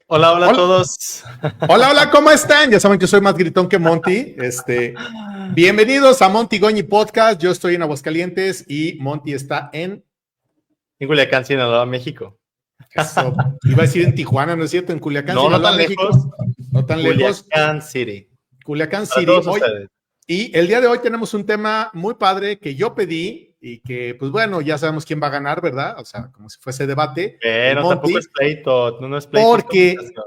Hola, hola a Hola, todos. hola, ¿cómo están? Ya saben que soy más gritón que Monty. Bienvenidos a Monty Goñi Podcast. Yo estoy en Aguascalientes y Monty está en En Culiacán, Sinaloa, México. eso. Iba a decir en Tijuana, ¿no es cierto? En Culiacán, No, no Sinaloa, tan lejos. México. No tan lejos. Culiacán City. Culiacán Para City. todos Hoy, ustedes. y el día de hoy tenemos un tema muy padre que yo pedí y que, pues bueno, ya sabemos quién va a ganar, ¿verdad? O sea, como si fuese debate, el Pero tampoco es Monty, pleito, no es pleito, es porque conversación.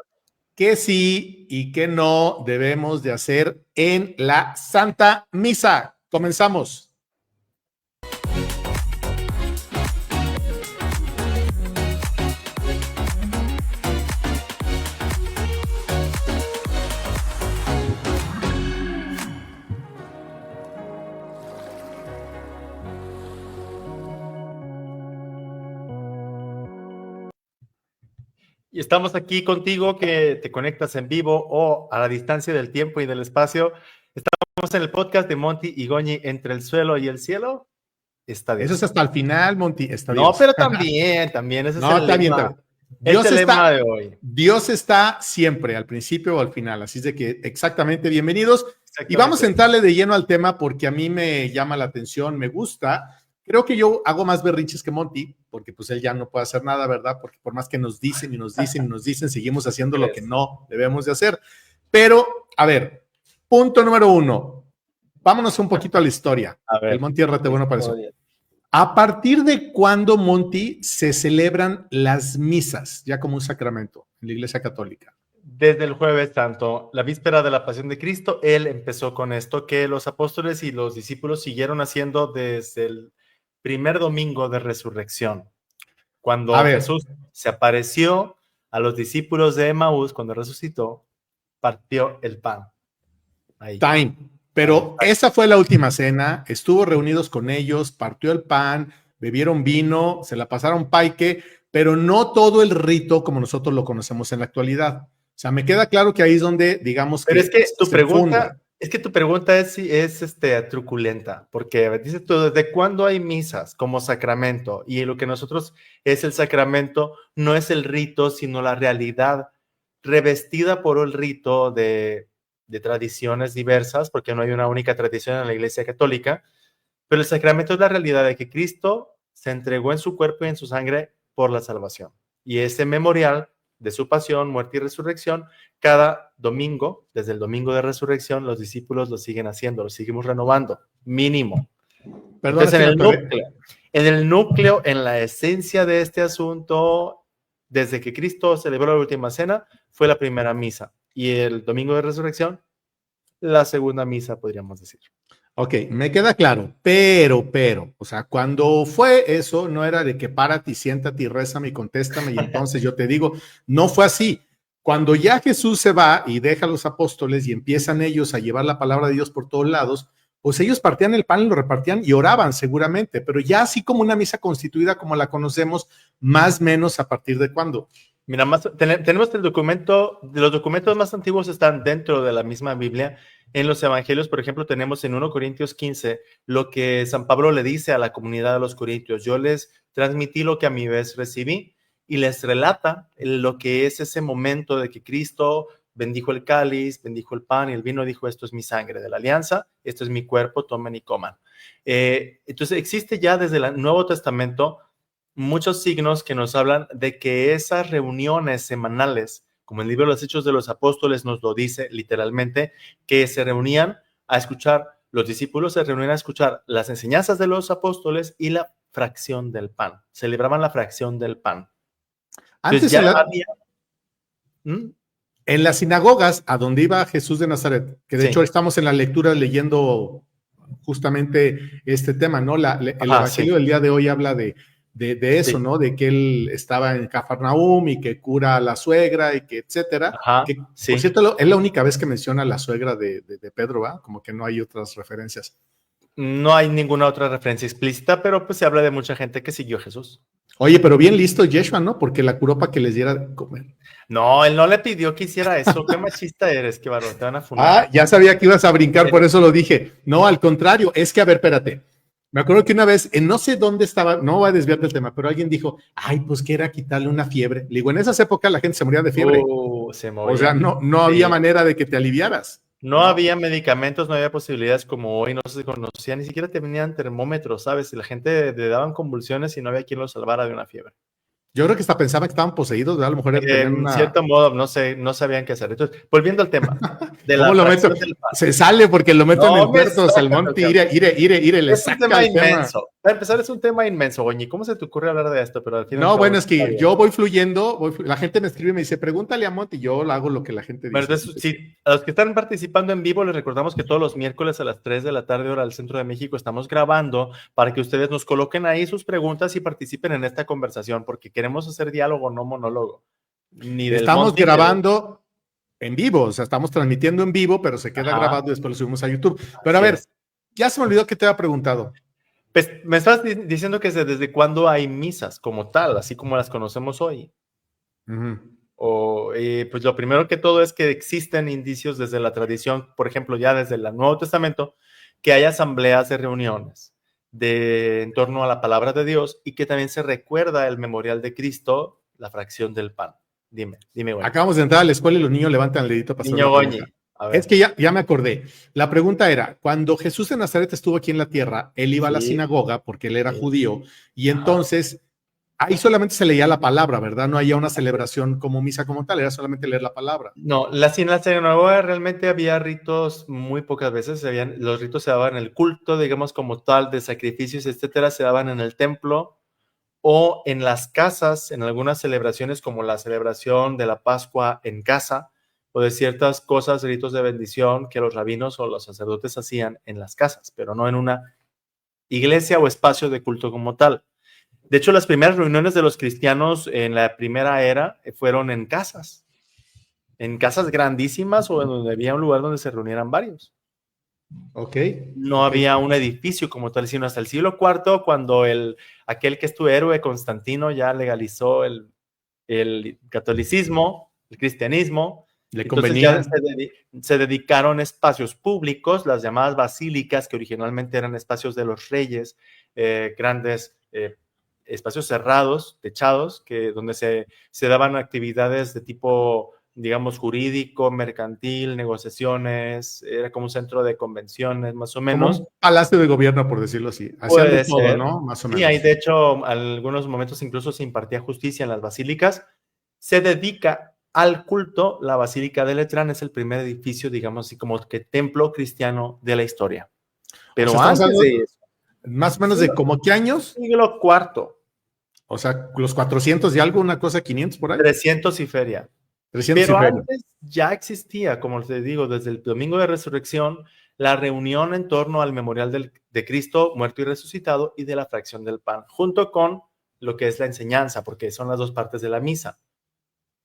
qué sí y qué no debemos de hacer en la Santa Misa. Comenzamos. Y estamos aquí contigo, que te conectas en vivo o a la distancia del tiempo y del espacio. Estamos en el podcast de Monty y Goñi, entre el suelo y el cielo. Está Eso es Dios. hasta el final, Monty. Está No, Dios. pero también, ese es No, el está bien, está lema. bien. Es Dios el lema está, de hoy. Dios está siempre, al principio o al final. Así es de que exactamente bienvenidos. Y vamos a Exactamente. entrarle de lleno al tema porque a mí me llama la atención, me gusta. Creo que yo hago más berrinches que Monty, porque pues él ya no puede hacer nada, ¿verdad? Porque por más que nos dicen y nos dicen y nos dicen, seguimos haciendo lo que no debemos de hacer. Pero, a ver, punto número uno. Vámonos un poquito a la historia. A El ver. Monty Rate, bueno, para eso. ¿A partir de cuándo, Monty, se celebran las misas ya como un sacramento en la Iglesia Católica? Desde el jueves santo, la víspera de la pasión de Cristo, él empezó con esto que los apóstoles y los discípulos siguieron haciendo desde el primer domingo de resurrección, A cuando ver, Jesús se apareció a los discípulos de Emaús, cuando resucitó, partió el pan. Ahí. time. Pero esa fue la última cena, estuvo reunidos con ellos, partió el pan, bebieron vino, se la pasaron paique, pero no todo el rito como nosotros lo conocemos en la actualidad. O sea, me queda claro que ahí es donde, digamos Pero es que que tu se funda. pregunta, es truculenta, porque dices tú, ¿desde cuándo hay misas como sacramento? Y lo que nosotros es el sacramento no es el rito, sino la realidad revestida por el rito de tradiciones diversas, porque no hay una única tradición en la Iglesia Católica, pero el sacramento es la realidad de que Cristo se entregó en su cuerpo y en su sangre por la salvación. Y ese memorial de su pasión, muerte y resurrección, cada domingo, desde el domingo de resurrección, los discípulos lo siguen haciendo, lo seguimos renovando, mínimo. Perdón, Entonces, es que me atoré. en el núcleo, en la esencia de este asunto, desde que Cristo celebró la última cena, fue la primera misa. Y el domingo de resurrección, la segunda misa, podríamos decir. Ok, me queda claro, pero, o sea, cuando fue eso, no era de que párate y siéntate y rézame y contéstame y entonces yo te digo, no fue así. Cuando ya Jesús se va y deja a los apóstoles y empiezan ellos a llevar la palabra de Dios por todos lados, pues ellos partían el pan, lo repartían y oraban seguramente, pero ya así como una misa constituida como la conocemos, más o menos a partir de cuándo. Mira, tenemos el documento, los documentos más antiguos están dentro de la misma Biblia. En los evangelios, por ejemplo, tenemos en 1 Corintios 15 lo que San Pablo le dice a la comunidad de los corintios. Yo les transmití lo que a mi vez recibí, y les relata lo que es ese momento de que Cristo bendijo el cáliz, bendijo el pan y el vino, dijo: esto es mi sangre de la alianza, esto es mi cuerpo, tomen y coman. Entonces existe ya desde el Nuevo Testamento muchos signos que nos hablan de que esas reuniones semanales, como el libro de los Hechos de los Apóstoles nos lo dice literalmente, que se reunían a escuchar, los discípulos se reunían a escuchar las enseñanzas de los apóstoles y la fracción del pan. Celebraban la fracción del pan. Entonces Antes ya había... en las sinagogas a donde iba Jesús de Nazaret, que de hecho estamos en la lectura leyendo justamente este tema, ¿no? El Evangelio del día de hoy habla de eso, ¿no? De que él estaba en Cafarnaúm y que cura a la suegra y que etcétera. Que, por cierto, es la única vez que menciona a la suegra de Pedro, ¿va? Como que no hay otras referencias. No hay ninguna otra referencia explícita, pero pues se habla de mucha gente que siguió a Jesús. Oye, pero bien listo Yeshua, ¿no? Porque la curó para que les diera de comer. No, él no le pidió que hiciera eso. Qué machista eres, qué bárbaro, te van a funar. Ah, ya sabía que ibas a brincar, por eso lo dije. No, al contrario, es que, a ver, espérate. Me acuerdo que una vez, no sé dónde estaba, no voy a desviar del tema, pero alguien dijo, ay, pues que era quitarle una fiebre. Le digo, en esas épocas la gente se moría de fiebre. Se O sea, morían. no había Sí. manera de que te aliviaras, No ¿no? había medicamentos, no había posibilidades como hoy, no se conocía, ni siquiera tenían termómetros, ¿sabes? Y la gente le daban convulsiones y no había quien los salvara de una fiebre. Yo creo que hasta pensaba que estaban poseídos, ¿verdad? A lo mejor tenían En una. cierto modo, no sé, no sabían qué hacer. Entonces, volviendo al tema de ¿Cómo la lo meto? fracción del pan. Se sale porque lo meto en el No me puerto, salgas, Salmonte, ire, le es un saca tema el tema. inmenso. Para empezar, es un tema inmenso, Goñi. ¿Cómo se te ocurre hablar de esto? Pero al fin y al No, cabo bueno, es está que bien. yo voy fluyendo, la gente me escribe y me dice, pregúntale a Monty, y yo hago lo que la gente Bueno, dice. entonces, sí, a los que están participando en vivo, les recordamos que todos los miércoles a las 3 de la tarde, hora del centro de México, estamos grabando para que ustedes nos coloquen ahí sus preguntas y participen en esta conversación, porque queremos hacer diálogo, no monólogo. Ni del Estamos Monty ni de... grabando en vivo, o sea, estamos transmitiendo en vivo, pero se queda Ajá, grabado y después lo subimos a YouTube. Pero a así ver, es. ya se me olvidó que te había preguntado. Pues me estás diciendo que desde cuándo hay misas como tal, así como las conocemos hoy. Ujú. Pues lo primero que todo es que existen indicios desde la tradición, por ejemplo, ya desde el Nuevo Testamento, que hay asambleas de reuniones en torno a la palabra de Dios y que también se recuerda el memorial de Cristo, la fracción del pan. Dime, Goñi. Acabamos de entrar a la escuela y los niños levantan el dedito para hacer Niño una Goñi, pregunta. a Es ver. que ya me acordé. La pregunta era, cuando Jesús de Nazaret estuvo aquí en la tierra, él iba a la Sí, sinagoga porque él era sí. judío y Ajá. entonces ahí solamente se leía la palabra, ¿verdad? No había una celebración como misa como tal, era solamente leer la palabra. No, en la sinagoga realmente había ritos muy pocas veces. Los ritos se daban en el culto, digamos, como tal, de sacrificios, etcétera, se daban en el templo o en las casas, en algunas celebraciones como la celebración de la Pascua en casa o de ciertas cosas, ritos de bendición que los rabinos o los sacerdotes hacían en las casas, pero no en una iglesia o espacio de culto como tal. De hecho, las primeras reuniones de los cristianos en la primera era fueron en casas grandísimas o en donde había un lugar donde se reunieran varios. Ok, No ok. había un edificio como tal, sino hasta el siglo IV, cuando aquel que es tu héroe, Constantino, ya legalizó el catolicismo, el cristianismo. Le Entonces ya convenía. se dedicaron espacios públicos, las llamadas basílicas, que originalmente eran espacios de los reyes, grandes espacios cerrados, techados, donde se daban actividades de tipo, digamos, jurídico, mercantil, negociaciones, era como un centro de convenciones, más o Como menos. un palacio de gobierno, por decirlo así. Hacían de Puede todo, ser. ¿no? Más o Sí, hay menos. de hecho algunos momentos incluso se impartía justicia en las basílicas. Se dedica al culto. La Basílica de Letrán es el primer edificio, digamos así, como que templo cristiano de la historia. O sea, Pero estamos antes hablando de eso, más o menos de siglo, como qué años. siglo cuarto, O sea, los 400 y algo, una cosa 500 por ahí. 300 y feria. 300 y Pero feria. antes ya existía, como les digo, desde el Domingo de Resurrección, la reunión en torno al memorial de Cristo muerto y resucitado y de la fracción del pan, junto con lo que es la enseñanza, porque son las dos partes de la misa,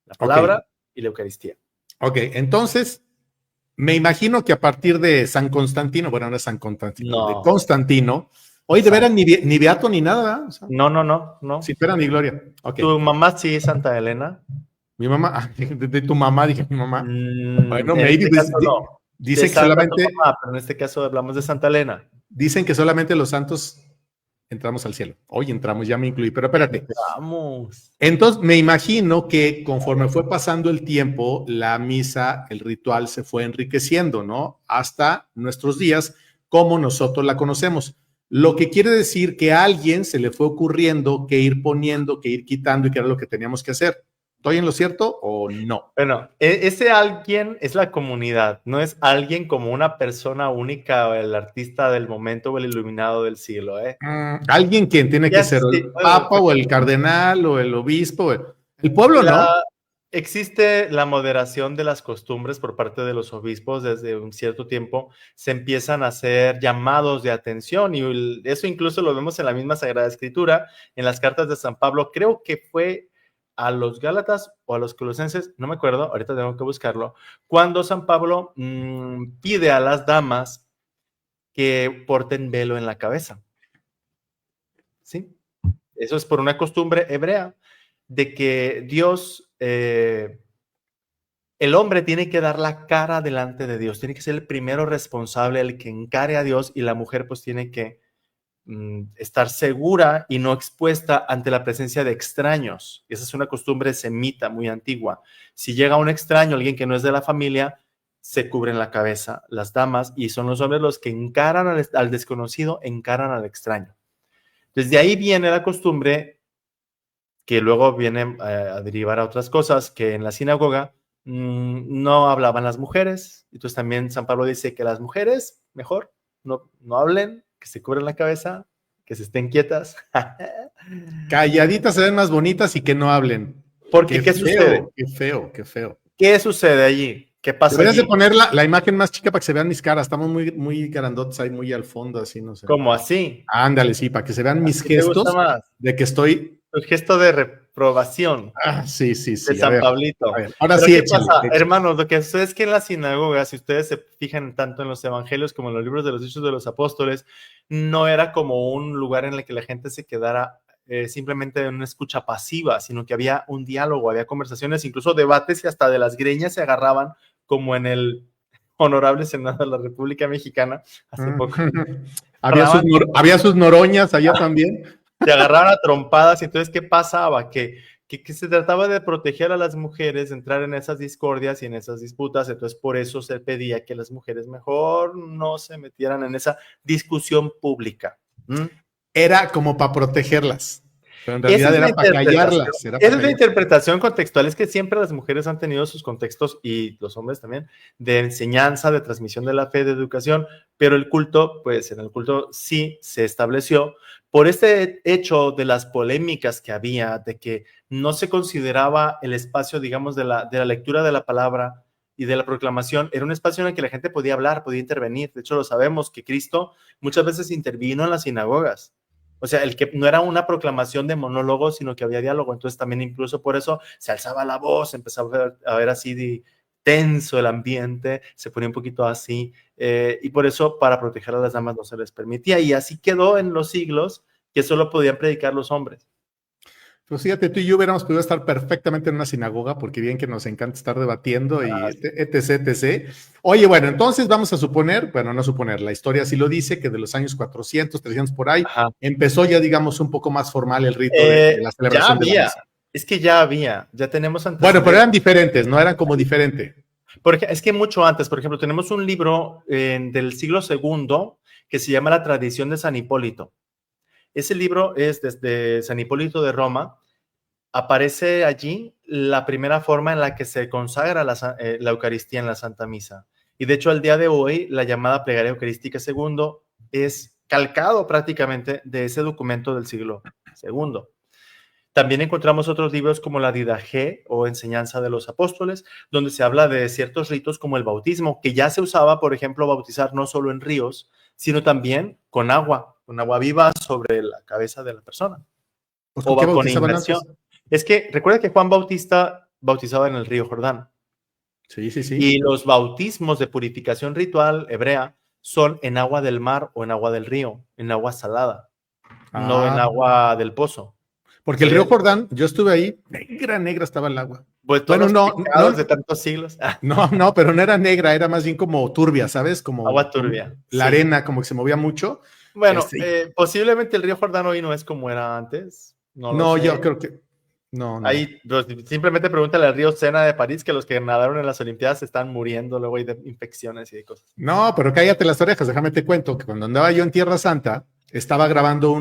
la Ok, palabra y la Eucaristía. ok. Entonces, me imagino que a partir de San Constantino, bueno, no es San Constantino, de No, Constantino, hoy de veras exacto. ni beato ni nada, ¿verdad? O sea, No. sin pena ni gloria. Ok. Tu mamá sí, Santa Elena. Mi mamá, de tu mamá, dije mi mamá. Bueno, En maybe este caso no. De dicen que Santa tu solamente, mamá, pero en este caso hablamos de Santa Elena. dicen que solamente los santos entramos al cielo. Hoy entramos, ya me incluí, pero espérate. Vamos. Entonces, me imagino que conforme fue pasando el tiempo, la misa, el ritual se fue enriqueciendo, ¿no? Hasta nuestros días, como nosotros la conocemos. Lo que quiere decir que a alguien se le fue ocurriendo que ir poniendo, que ir quitando y que era lo que teníamos que hacer. ¿Estoy en lo cierto o no? Bueno, ese alguien es la comunidad, no es alguien como una persona única o el artista del momento o el iluminado del siglo, ¿eh? Alguien quien tiene que Ya ser sí, el papa o el cardenal o el obispo, el pueblo, ¿no? existe la moderación de las costumbres por parte de los obispos desde un cierto tiempo, se empiezan a hacer llamados de atención y eso incluso lo vemos en la misma Sagrada Escritura, en las cartas de San Pablo, creo que fue a los Gálatas o a los Colosenses, no me acuerdo, ahorita tengo que buscarlo, cuando San Pablo pide a las damas que porten velo en la cabeza, ¿sí? Eso es por una costumbre hebrea de que Dios, el hombre tiene que dar la cara delante de Dios, tiene que ser el primero responsable, el que encare a Dios y la mujer pues tiene que estar segura y no expuesta ante la presencia de extraños. Esa es una costumbre semita muy antigua. Si llega un extraño, alguien que no es de la familia, se cubren la cabeza las damas y son los hombres los que encaran al desconocido, encaran al extraño. Desde ahí viene la costumbre que luego viene a derivar a otras cosas, que en la sinagoga no hablaban las mujeres. Entonces también San Pablo dice que las mujeres mejor no hablen, que se cubren la cabeza, que se estén quietas. Calladitas se ven más bonitas y que no hablen. Porque, ¿qué sucede? Qué feo, qué feo. ¿Qué sucede allí? ¿Qué pasa Deberías allí? de poner la imagen más chica para que se vean mis caras. Estamos muy grandotes ahí, muy al fondo, así, no sé. ¿Cómo así? Ándale, sí, para que se vean mis ¿Qué te gusta gestos más? de que estoy... El gesto de reprobación sí. de San Pablito. A ver, ahora Pero sí, ¿qué échale, pasa, échale. hermanos? Lo que sucede es que en la sinagoga, si ustedes se fijan tanto en los evangelios como en los libros de los Hechos de los Apóstoles, no era como un lugar en el que la gente se quedara simplemente en una escucha pasiva, sino que había un diálogo, había conversaciones, incluso debates y hasta de las greñas se agarraban, como en el Honorable Senado de la República Mexicana hace poco. Había sus noroñas allá también. Se agarraron a trompadas y entonces, ¿qué pasaba? Que se trataba de proteger a las mujeres, de entrar en esas discordias y en esas disputas, entonces por eso se pedía que las mujeres mejor no se metieran en esa discusión pública. Era como para protegerlas, pero en Esa realidad es la era para interpretación. callarlas. Esa es la interpretación contextual, es que siempre las mujeres han tenido sus contextos, y los hombres también, de enseñanza, de transmisión de la fe, de educación, pero el culto, pues en el culto sí se estableció por este hecho de las polémicas que había, de que no se consideraba el espacio, digamos, de la lectura de la palabra y de la proclamación, era un espacio en el que la gente podía hablar, podía intervenir. De hecho, lo sabemos que Cristo muchas veces intervino en las sinagogas. O sea, el que no era una proclamación de monólogo, sino que había diálogo. Entonces también incluso por eso se alzaba la voz, empezaba a ver así de tenso el ambiente, se ponía un poquito así, y por eso para proteger a las damas no se les permitía. Y así quedó en los siglos que solo podían predicar los hombres. Pues fíjate, tú y yo hubiéramos podido estar perfectamente en una sinagoga, porque bien que nos encanta estar debatiendo y etc. Oye, bueno, entonces vamos a suponer, bueno, no suponer, la historia sí lo dice, que de los años 400, 300 por ahí, empezó ya, digamos, un poco más formal el rito de la celebración de la misa. Es que ya tenemos antes. Bueno, pero eran diferentes, no eran como diferente. Porque es que mucho antes, por ejemplo, tenemos un libro del siglo II que se llama La tradición de San Hipólito. Ese libro es desde San Hipólito de Roma. Aparece allí la primera forma en la que se consagra la Eucaristía en la Santa Misa. Y de hecho, al día de hoy, la llamada Plegaria Eucarística II es calcado prácticamente de ese documento del siglo II. También encontramos otros libros como la Didache o Enseñanza de los Apóstoles, donde se habla de ciertos ritos como el bautismo, que ya se usaba, por ejemplo, bautizar no solo en ríos, sino también con agua viva sobre la cabeza de la persona. Pues, o con inmersión. Es que recuerda que Juan Bautista bautizaba en el río Jordán. Sí. Y los bautismos de purificación ritual hebrea son en agua del mar o en agua del río, en agua salada, no en agua del pozo. Porque el río Jordán, yo estuve ahí, negra estaba el agua. Pues todos los pecados de tantos siglos. No, pero no era negra, era más bien como turbia, ¿sabes? Como agua turbia. La arena, como que se movía mucho. Bueno, posiblemente el río Jordán hoy no es como era antes. No, yo creo que no. Ahí simplemente pregúntale al río Sena de París, que los que nadaron en las Olimpiadas se están muriendo luego de infecciones y de cosas. No, pero cállate las orejas, déjame te cuento que cuando andaba yo en Tierra Santa, estaba grabando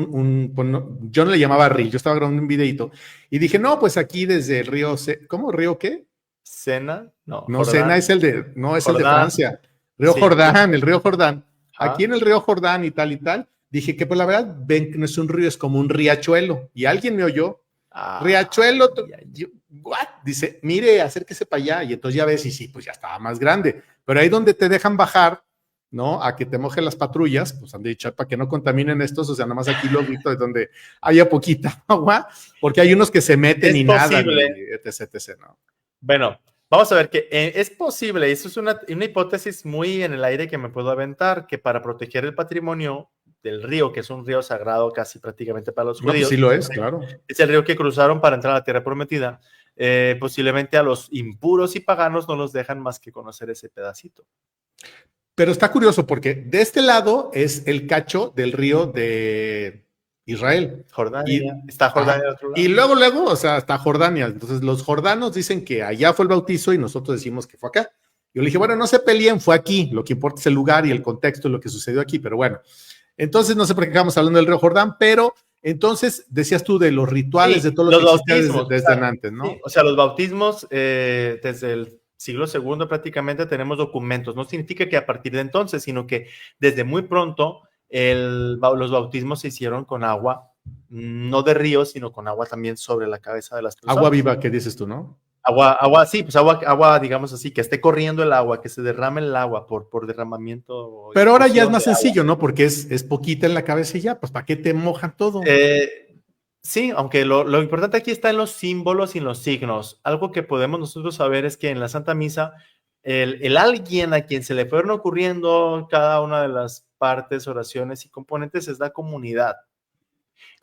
yo no le llamaba reel, yo estaba grabando un videito y dije, no, pues aquí desde el río, ¿cómo? ¿Río qué? Sena, no. Sena es el de Francia. Río Jordán, el río Jordán. Aquí en el río Jordán y tal, dije que pues la verdad, ven que no es un río, es como un riachuelo. Y alguien me oyó, riachuelo, ¿what? Dice, mire, acérquese para allá. Y entonces ya ves, y sí, pues ya estaba más grande. Pero ahí donde te dejan bajar, ¿no? A que te mojen las patrullas, pues han dicho, para que no contaminen estos, o sea, nada más aquí lo grito de donde haya poquita agua, porque hay unos que se meten y nadan, etc, ¿no? Bueno, vamos a ver que es posible, eso es una hipótesis muy en el aire que me puedo aventar, que para proteger el patrimonio del río, que es un río sagrado casi prácticamente para los judíos. Sí lo es, claro. Es el río que cruzaron para entrar a la tierra prometida. Posiblemente a los impuros y paganos no los dejan más que conocer ese pedacito. Pero está curioso porque de este lado es el cacho del río de Israel. Jordania, Y, está Jordania ajá, del otro y lado. luego, o sea, hasta Jordania. Entonces los jordanos dicen que allá fue el bautizo y nosotros decimos que fue acá. Yo le dije, bueno, no se peleen, fue aquí. Lo que importa es el lugar y el contexto de lo que sucedió aquí. Pero bueno, entonces no sé por qué estamos hablando del río Jordán, pero entonces decías tú de los rituales, de Sí, todo lo los que existía bautismos, desde antes, sí, ¿no? o sea, los bautismos desde el siglo segundo prácticamente tenemos documentos. No significa que a partir de entonces, sino que desde muy pronto los bautismos se hicieron con agua, no de ríos, sino con agua también sobre la cabeza de las Agua personas. viva, ¿qué dices tú, no? Agua, sí, pues agua, digamos así, que esté corriendo el agua, que se derrame el agua por derramamiento o Pero ahora ya es infusión más de agua. sencillo, ¿no? Porque es poquita en la cabeza y ya, pues ¿para qué te mojan todo? Sí, aunque lo importante aquí está en los símbolos y en los signos. Algo que podemos nosotros saber es que en la Santa Misa, el alguien a quien se le fueron ocurriendo cada una de las partes, oraciones y componentes es la comunidad.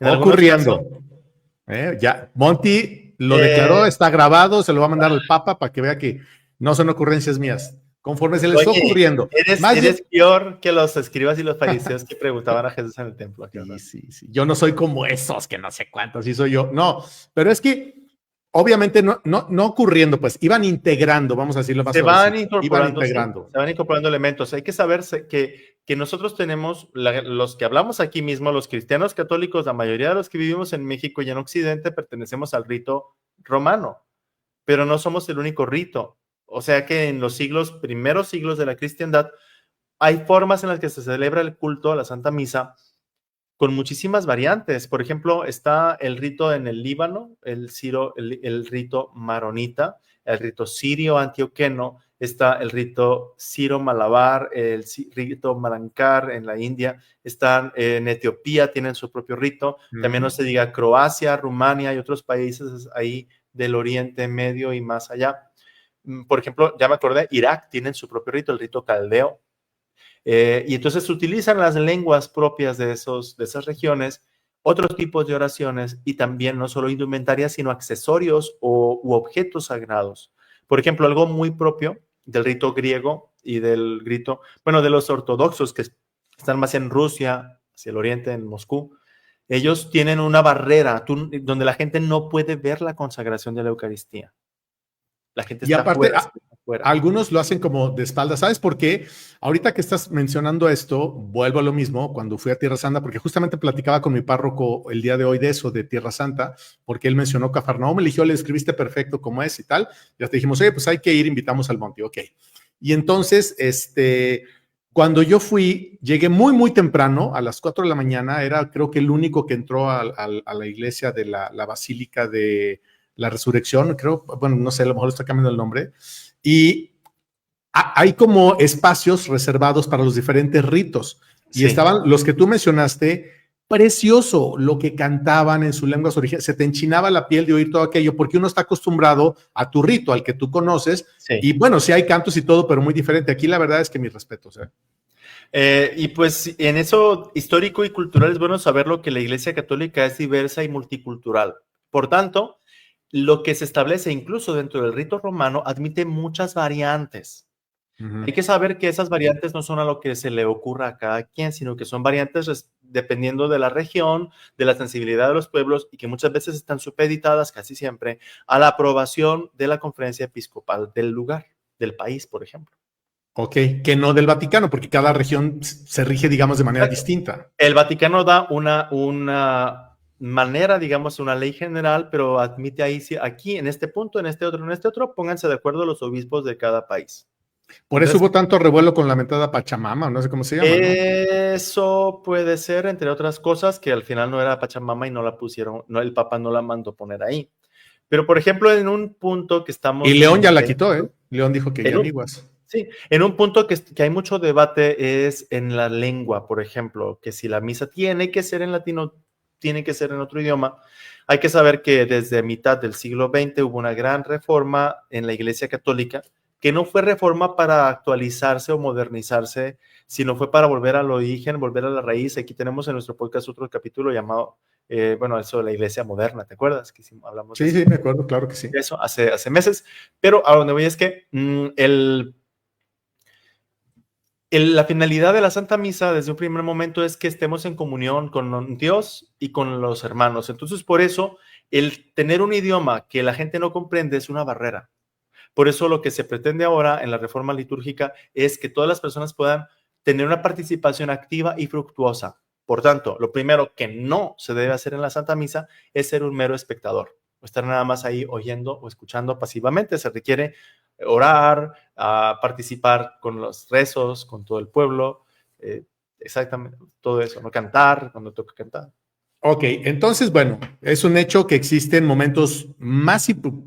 En algunos casos, Ocurriendo. Ya, Monty lo declaró, eh, está grabado, se lo va a mandar al Papa para que vea que no son ocurrencias mías. Conforme se le está oye, ocurriendo. Más eres bien, peor que los escribas y los fariseos que preguntaban a Jesús en el templo. ¿Qué sí, onda? sí, sí. Yo no soy como esos que no sé cuántos, sí soy yo. No, pero es que obviamente no ocurriendo, pues iban integrando, vamos a decirlo más Se van suavecito, iban incorporando, sí, integrando. se van incorporando elementos. Hay que saber que nosotros tenemos, los que hablamos aquí mismo, los cristianos católicos, la mayoría de los que vivimos en México y en Occidente, pertenecemos al rito romano, pero no somos el único rito. O sea que en los primeros siglos de la cristiandad, hay formas en las que se celebra el culto a la Santa Misa con muchísimas variantes. Por ejemplo, está el rito en el Líbano, el rito maronita, el rito sirio antioqueno, está el rito siro-malabar, rito malankar en la India, están en Etiopía, tienen su propio rito, también no se diga Croacia, Rumania y otros países ahí del Oriente Medio y más allá. Por ejemplo, ya me acordé, Irak tienen su propio rito, el rito caldeo, y entonces se utilizan las lenguas propias de esas regiones, otros tipos de oraciones y también no solo indumentarias, sino accesorios u objetos sagrados. Por ejemplo, algo muy propio del rito griego y del rito, bueno, de los ortodoxos que están más en Rusia, hacia el oriente, en Moscú. Ellos tienen una barrera donde la gente no puede ver la consagración de la Eucaristía. La gente Y está aparte, fuera, está fuera. algunos lo hacen como de espalda. ¿Sabes por qué? Ahorita que estás mencionando esto, vuelvo a lo mismo cuando fui a Tierra Santa, porque justamente platicaba con mi párroco el día de hoy de eso, de Tierra Santa, porque él mencionó Cafarnaúm, me eligió, le escribiste perfecto como es y tal. Ya te dijimos, oye, pues hay que ir, invitamos al monte, ok. Y entonces, cuando yo fui, llegué muy, muy temprano, a las 4 de la mañana, era creo que el único que entró a la iglesia de la Basílica de la Resurrección, creo, bueno, no sé, a lo mejor está cambiando el nombre, y hay como espacios reservados para los diferentes ritos. Y Sí. estaban los que tú mencionaste, precioso lo que cantaban en sus lenguas originales. Se te enchinaba la piel de oír todo aquello, porque uno está acostumbrado a tu rito, al que tú conoces. Sí. Y bueno, sí hay cantos y todo, pero muy diferente. Aquí la verdad es que mis respetos. Y pues en eso histórico y cultural es bueno saberlo que la Iglesia Católica es diversa y multicultural. Por tanto, lo que se establece incluso dentro del rito romano admite muchas variantes. Hay que saber que esas variantes no son a lo que se le ocurra a cada quien, sino que son variantes dependiendo de la región, de la sensibilidad de los pueblos y que muchas veces están supeditadas, casi siempre, a la aprobación de la conferencia episcopal del lugar, del país, por ejemplo. Ok, que no del Vaticano, porque cada región se rige, digamos, de manera Exacto. distinta. El Vaticano da una manera, digamos, una ley general, pero admite ahí, aquí, en este punto, en este otro, pónganse de acuerdo los obispos de cada país. Por eso Entonces, hubo tanto revuelo con la mentada Pachamama, no sé cómo se llama, ¿no? eso puede ser, entre otras cosas, que al final no era Pachamama y no la pusieron, no, el Papa no la mandó poner ahí. Pero, por ejemplo, en un punto que Y estamos León ya la quitó, ¿eh? León dijo que ya en un, amiguas. sí, en un punto que hay mucho debate es en la lengua, por ejemplo, que si la misa tiene que ser en latino, tiene que ser en otro idioma. Hay que saber que desde mitad del siglo XX hubo una gran reforma en la Iglesia Católica, que no fue reforma para actualizarse o modernizarse, sino fue para volver al origen, volver a la raíz. Aquí tenemos en nuestro podcast otro capítulo llamado, bueno, eso de la Iglesia moderna, ¿te acuerdas? Que hablamos de Sí, eso, sí, me acuerdo, claro que sí. hace meses. Pero a donde voy es que La finalidad de la Santa Misa desde un primer momento es que estemos en comunión con Dios y con los hermanos. Entonces, por eso, el tener un idioma que la gente no comprende es una barrera. Por eso lo que se pretende ahora en la reforma litúrgica es que todas las personas puedan tener una participación activa y fructuosa. Por tanto, lo primero que no se debe hacer en la Santa Misa es ser un mero espectador, o estar nada más ahí oyendo o escuchando pasivamente. Se requiere orar, participar con los rezos, con todo el pueblo, exactamente, todo eso, ¿no? Cantar cuando toca cantar. Ok, entonces, bueno, es un hecho que existen momentos más,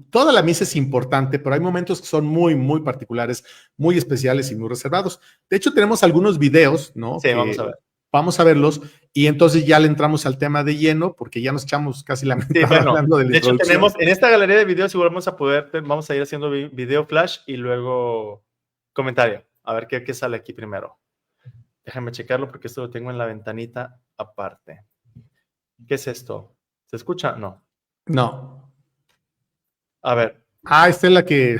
toda la misa es importante, pero hay momentos que son muy, muy particulares, muy especiales y muy reservados. De hecho, tenemos algunos videos, ¿no? Sí, vamos a ver. Vamos a verlos y entonces ya le entramos al tema de lleno porque ya nos echamos casi la mitad Sí, bueno, hablando de la de hecho introducción. tenemos en esta galería de videos igual vamos a ir haciendo video flash y luego comentario. A ver qué sale aquí primero. Déjame checarlo porque esto lo tengo en la ventanita aparte. ¿Qué es esto? ¿Se escucha? No. No. A ver. Ah, esta es la que...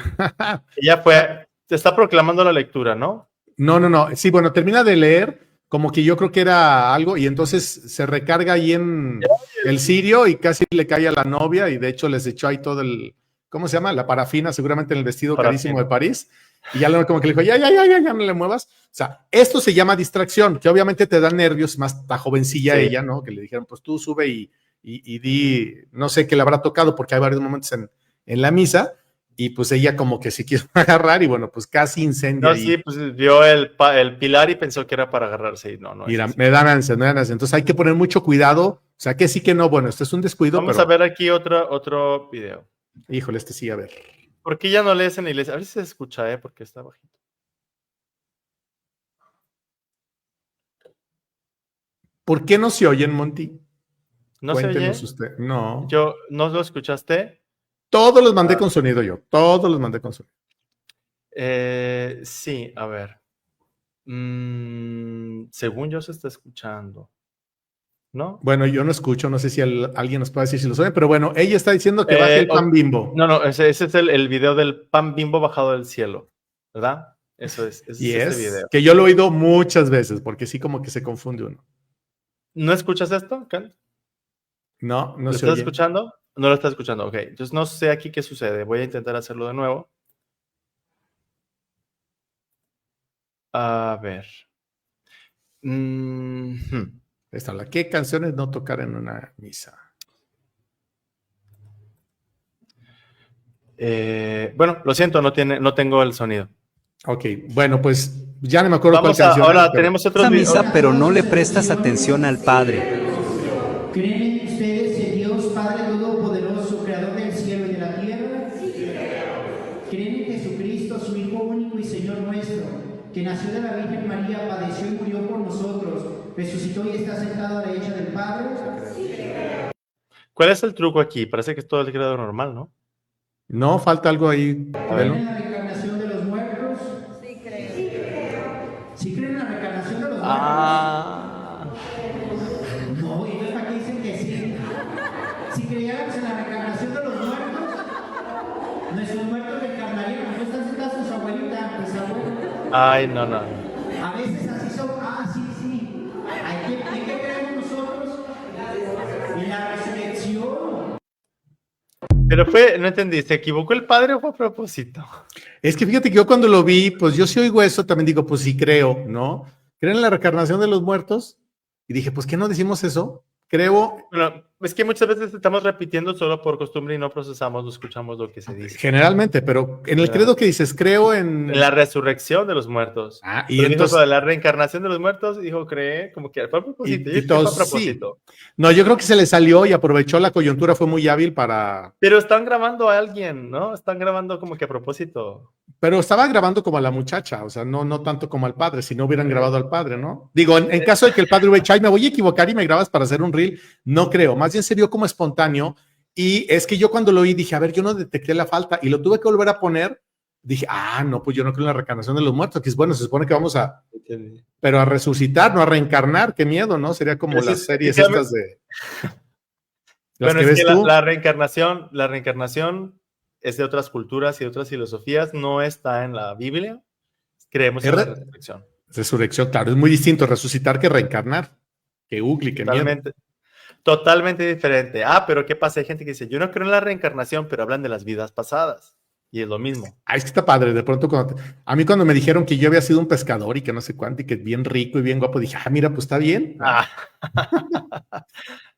Ya fue, se está proclamando la lectura, ¿no? No. Sí, bueno, termina de leer, como que yo creo que era algo, y entonces se recarga ahí en el cirio y casi le cae a la novia, y de hecho les echó ahí todo el, ¿cómo se llama? La parafina, seguramente en el vestido carísimo de París, y ya como que le dijo, ya no le muevas. O sea, esto se llama distracción, que obviamente te da nervios, más está jovencilla ella, ¿no? Que le dijeron, pues tú sube y di, no sé qué le habrá tocado, porque hay varios momentos en la misa, y pues ella como que se quiso agarrar y bueno, pues casi incendia. No, sí, pues vio el pilar y pensó que era para agarrarse y no. Mira, me dan ansias. Entonces hay que poner mucho cuidado. O sea, que sí que no, bueno, esto es un descuido. Vamos a ver aquí otro video. Híjole, sí, a ver. ¿Por qué ya no lees en la iglesia? A ver si se escucha, porque está bajito. ¿Por qué no se oyen, Monty? ¿No Cuéntenos se oye? usted. No. ¿No lo escuchaste? Todos los mandé con sonido yo. Todos los mandé con sonido. Sí, a ver. Según yo se está escuchando. ¿No? Bueno, yo no escucho, no sé si alguien nos puede decir si lo oye, pero bueno, ella está diciendo que baje el pan Bimbo. No, ese es el video del pan Bimbo bajado del cielo, ¿verdad? Eso es. Y es es este video. que yo lo he oído muchas veces, porque sí como que se confunde uno. ¿No escuchas esto, Ken? No ¿Lo se estás oye. escuchando? No lo estás escuchando, ok. Entonces no sé aquí qué sucede. Voy a intentar hacerlo de nuevo. A ver. Esta habla. ¿Qué canciones no tocar en una misa? Bueno, lo siento, no tengo el sonido. Ok, bueno, pues ya no me acuerdo cuál canción. Ahora tenemos otro misa, pero no le prestas atención al Padre. ¿Creen ustedes en Dios Padre Todopoderoso, Creador del cielo y de la tierra? Sí, creo. ¿Creen en Jesucristo, su Hijo único y Señor nuestro, que nació de la Virgen María, padeció y murió por nosotros, resucitó y está sentado a la derecha del Padre? Sí, creo. ¿Cuál es el truco aquí? Parece que es todo el grado normal, ¿no? No, falta algo ahí. ¿Creen en la reencarnación de los muertos? Sí, creo. ¿Sí creen en la reencarnación de los muertos? No, ellos para qué dicen que sí. Si creyéramos en la reencarnación de los muertos, nuestros muertos reencarnarían. No están sentados con su abuelita, pues abuelo. Ay, no. A veces así son. Sí. ¿En qué creemos nosotros? En la resurrección. Pero no entendí, ¿se equivocó el padre o fue a propósito? Es que fíjate que yo cuando lo vi, pues yo sí oigo eso, también digo, pues sí creo, ¿no? ¿Creen en la reencarnación de los muertos? Y dije, pues ¿qué no decimos eso? Creo. Bueno, es que muchas veces estamos repitiendo solo por costumbre y no procesamos, no escuchamos lo que se dice. Generalmente, pero en el credo que dices, creo en la resurrección de los muertos. Y pero entonces, dijo la reencarnación de los muertos, dijo, cree, como que fue a propósito. Fue a propósito. Sí. No, yo creo que se le salió y aprovechó la coyuntura, fue muy hábil para... Pero están grabando a alguien, ¿no? Están grabando como que a propósito. Pero estaba grabando como a la muchacha, o sea, no tanto como al padre, si no hubieran grabado al padre, ¿no? Digo, en caso de que el padre hubiera dicho, ay, me voy a equivocar y me grabas para hacer un reel, no creo, más bien se vio como espontáneo, y es que yo cuando lo oí dije, a ver, yo no detecté la falta, y lo tuve que volver a poner, dije, no, pues yo no creo en la reencarnación de los muertos, que es bueno, se supone que vamos a, pero a resucitar, no a reencarnar, qué miedo, ¿no? Sería como las series estas de... Bueno, es que la reencarnación es de otras culturas y de otras filosofías, no está en la Biblia. Creemos en la resurrección. Resurrección, claro, es muy distinto resucitar que reencarnar. Que ugly, que miedo. Totalmente diferente. Pero ¿qué pasa? Hay gente que dice, yo no creo en la reencarnación, pero hablan de las vidas pasadas. Y es lo mismo. Es que está padre. De pronto, a mí cuando me dijeron que yo había sido un pescador y que no sé cuánto y que bien rico y bien guapo, dije, mira, pues está bien.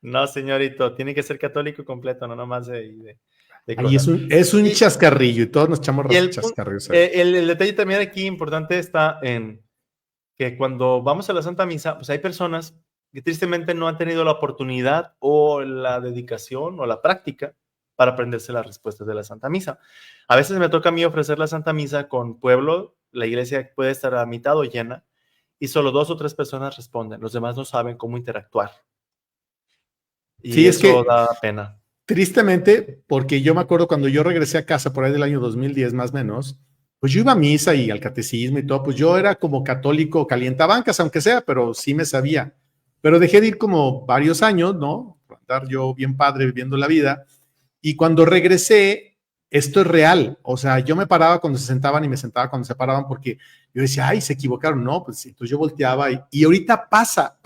No, señorito, tiene que ser católico completo, no nomás de Ahí cosas. es un chascarrillo y todos nos echamos chascarrillos. El detalle también aquí importante está en que cuando vamos a la Santa Misa, pues hay personas que tristemente no han tenido la oportunidad o la dedicación o la práctica para aprenderse las respuestas de la Santa Misa. A veces me toca a mí ofrecer la Santa Misa con pueblo, la iglesia puede estar a mitad o llena, y solo 2 o 3 personas responden, los demás no saben cómo interactuar. Y sí, eso es que da pena. Tristemente, porque yo me acuerdo cuando yo regresé a casa por ahí del año 2010 más o menos, pues yo iba a misa y al catecismo y todo, pues yo era como católico calientabancas, aunque sea, pero sí me sabía. Pero dejé de ir como varios años, ¿no? Por andar yo bien padre viviendo la vida. Y cuando regresé, esto es real. O sea, yo me paraba cuando se sentaban y me sentaba cuando se paraban porque yo decía, ay, se equivocaron. No, pues sí. Entonces yo volteaba y ahorita pasa.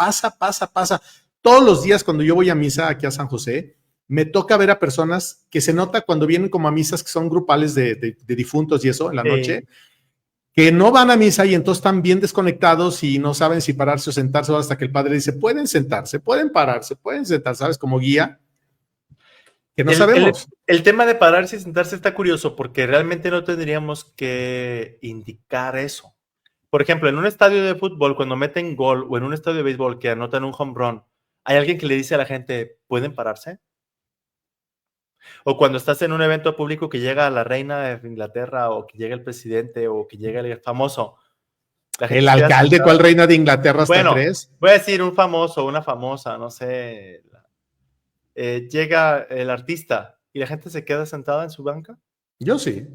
Todos los días cuando yo voy a misa aquí a San José, me toca ver a personas que se nota cuando vienen como a misas que son grupales de difuntos y eso en la noche, que no van a misa y entonces están bien desconectados y no saben si pararse o sentarse hasta que el padre dice, pueden sentarse, pueden pararse, pueden sentarse, ¿sabes? Como guía, que no sabemos. El tema de pararse y sentarse está curioso porque realmente no tendríamos que indicar eso. Por ejemplo, en un estadio de fútbol, cuando meten gol o en un estadio de béisbol que anotan un home run, ¿hay alguien que le dice a la gente, ¿pueden pararse? O cuando estás en un evento público que llega la reina de Inglaterra o que llega el presidente o que llega el famoso. El alcalde, ¿cuál reina de Inglaterra hasta crees? Voy a decir un famoso, una famosa, no sé. Llega el artista y la gente se queda sentada en su banca. Yo sí.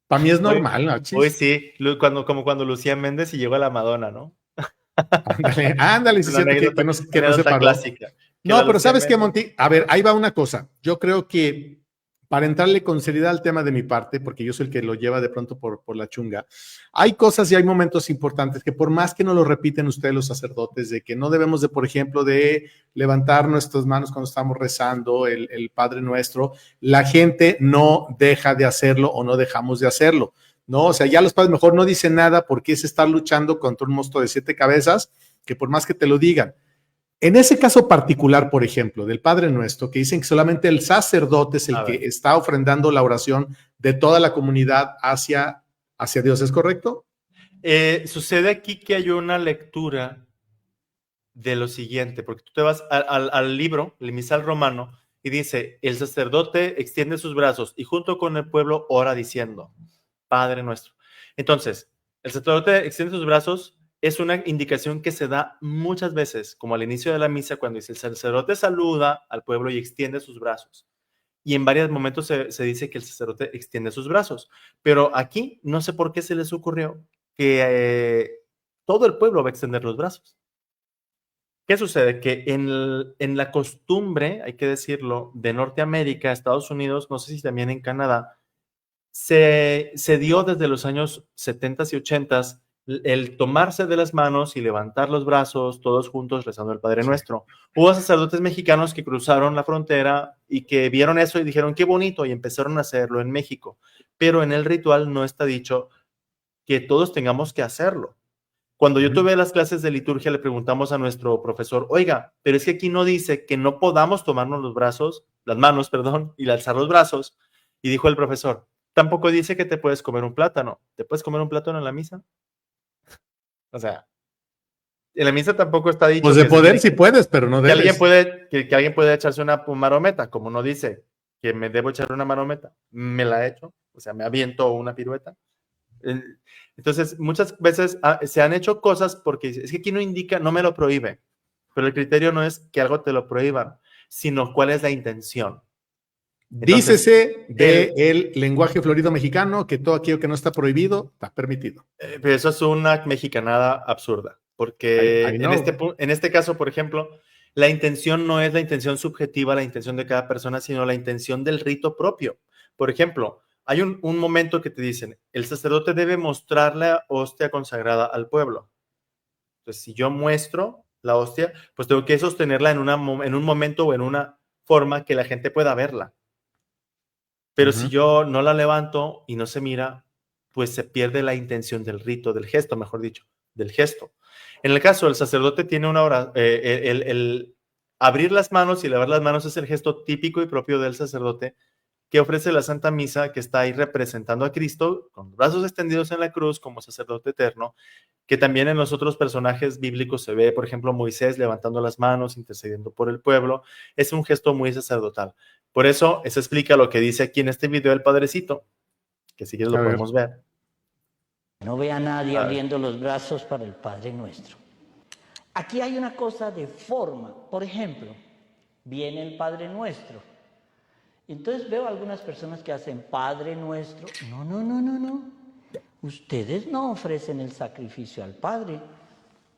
Para mí es normal, ¿no? Hoy sí, como cuando Lucía Méndez y llegó a la Madonna, ¿no? Ándale, sí, que no se paró. Clásica. No, pero ¿sabes qué, Monty? A ver, ahí va una cosa. Yo creo que para entrarle con seriedad al tema de mi parte, porque yo soy el que lo lleva de pronto por la chunga, hay cosas y hay momentos importantes que por más que no lo repiten ustedes los sacerdotes, de que no debemos de, por ejemplo, de levantar nuestras manos cuando estamos rezando el Padre Nuestro, la gente no deja de hacerlo o no dejamos de hacerlo, ¿no? O sea, ya los padres mejor no dicen nada porque es estar luchando contra un monstruo de 7 cabezas, que por más que te lo digan. En ese caso particular, por ejemplo, del Padre Nuestro, que dicen que solamente el sacerdote es el que está ofrendando la oración de toda la comunidad hacia Dios, ¿es correcto? Sucede aquí que hay una lectura de lo siguiente, porque tú te vas al libro, el misal romano, y dice, el sacerdote extiende sus brazos y junto con el pueblo ora diciendo, Padre Nuestro. Entonces, el sacerdote extiende sus brazos. Es una indicación que se da muchas veces, como al inicio de la misa, cuando dice el sacerdote saluda al pueblo y extiende sus brazos. Y en varios momentos se dice que el sacerdote extiende sus brazos. Pero aquí no sé por qué se les ocurrió que todo el pueblo va a extender los brazos. ¿Qué sucede? Que en la costumbre, hay que decirlo, de Norteamérica, Estados Unidos, no sé si también en Canadá, se dio desde los años 70 y 80 el tomarse de las manos y levantar los brazos todos juntos rezando el Padre Nuestro. Hubo sacerdotes mexicanos que cruzaron la frontera y que vieron eso y dijeron qué bonito y empezaron a hacerlo en México, pero en el ritual no está dicho que todos tengamos que hacerlo. Cuando yo tuve las clases de liturgia le preguntamos a nuestro profesor, oiga, pero es que aquí no dice que no podamos tomarnos las manos, y alzar los brazos, y dijo el profesor, tampoco dice que te puedes comer un plátano. ¿Te puedes comer un plátano en la misa? O sea, en la misa tampoco está dicho. Pues de poder sí puedes, pero no debes. Que alguien puede echarse una marometa, como no dice que me debo echar una marometa. Me la he hecho, o sea, me aviento una pirueta. Entonces, muchas veces se han hecho cosas porque es que aquí no indica, no me lo prohíbe, pero el criterio no es que algo te lo prohíban, sino cuál es la intención. Entonces, dícese del lenguaje florido mexicano que todo aquello que no está prohibido está permitido. Pero eso es una mexicanada absurda, porque en este caso, por ejemplo, la intención no es la intención subjetiva, la intención de cada persona, sino la intención del rito propio. Por ejemplo, hay un momento que te dicen, el sacerdote debe mostrar la hostia consagrada al pueblo. Entonces, si yo muestro la hostia, pues tengo que sostenerla en un momento o en una forma que la gente pueda verla. Pero si yo no la levanto y no se mira, pues se pierde la intención del rito, del gesto, mejor dicho, del gesto. En el caso, el sacerdote tiene una hora, el abrir las manos y lavar las manos es el gesto típico y propio del sacerdote que ofrece la Santa Misa, que está ahí representando a Cristo con los brazos extendidos en la cruz como sacerdote eterno, que también en los otros personajes bíblicos se ve, por ejemplo, Moisés levantando las manos, intercediendo por el pueblo. Es un gesto muy sacerdotal. Por eso explica lo que dice aquí en este video el Padrecito, que si quieres lo podemos ver. No ve a nadie abriendo los brazos para el Padre Nuestro. Aquí hay una cosa de forma. Por ejemplo, viene el Padre Nuestro. Entonces veo algunas personas que hacen Padre Nuestro. No. Ustedes no ofrecen el sacrificio al Padre.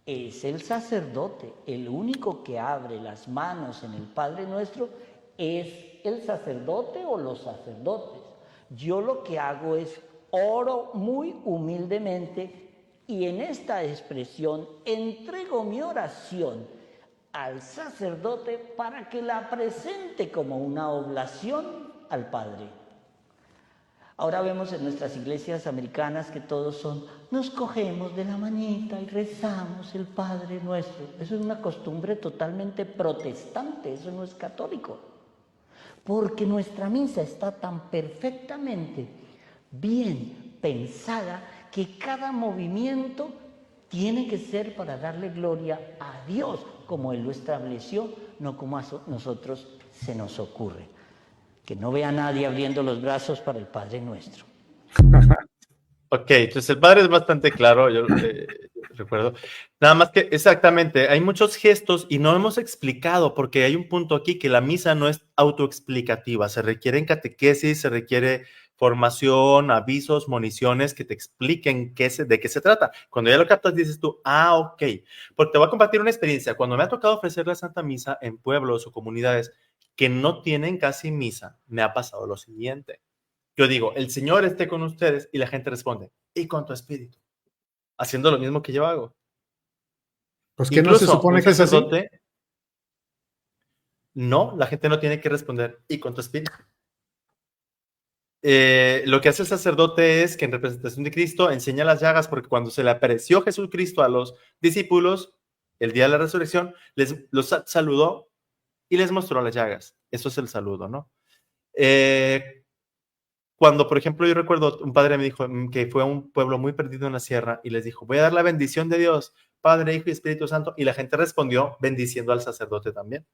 Es el sacerdote. El único que abre las manos en el Padre Nuestro es el sacerdote o los sacerdotes. Yo lo que hago es oro muy humildemente y en esta expresión entrego mi oración al sacerdote para que la presente como una oblación al Padre. Ahora vemos en nuestras iglesias americanas que todos nos cogemos de la manita y rezamos el Padre Nuestro. Eso es una costumbre totalmente protestante, eso no es católico. Porque nuestra misa está tan perfectamente bien pensada que cada movimiento tiene que ser para darle gloria a Dios, como Él lo estableció, no como a nosotros se nos ocurre. Que no vea a nadie abriendo los brazos para el Padre Nuestro. Ok, entonces el Padre es bastante claro, yo recuerdo. Nada más que, exactamente, hay muchos gestos y no hemos explicado, porque hay un punto aquí que la misa no es autoexplicativa, se requieren catequesis, se requiere formación, avisos, moniciones que te expliquen de qué se trata. Cuando ya lo captas dices tú, ok, porque te voy a compartir una experiencia. Cuando me ha tocado ofrecer la Santa Misa en pueblos o comunidades que no tienen casi misa, me ha pasado lo siguiente. Yo digo, el Señor esté con ustedes, y la gente responde, y con tu espíritu, haciendo lo mismo que yo hago. Pues que no se supone que es así. No, la gente no tiene que responder, y con tu espíritu. Lo que hace el sacerdote es que en representación de Cristo enseña las llagas, porque cuando se le apareció Jesucristo a los discípulos el día de la resurrección, los saludó y les mostró las llagas. Eso es el saludo, ¿no? Cuando, por ejemplo, yo recuerdo, un padre me dijo que fue a un pueblo muy perdido en la sierra y les dijo, voy a dar la bendición de Dios, Padre, Hijo y Espíritu Santo, y la gente respondió bendiciendo al sacerdote también.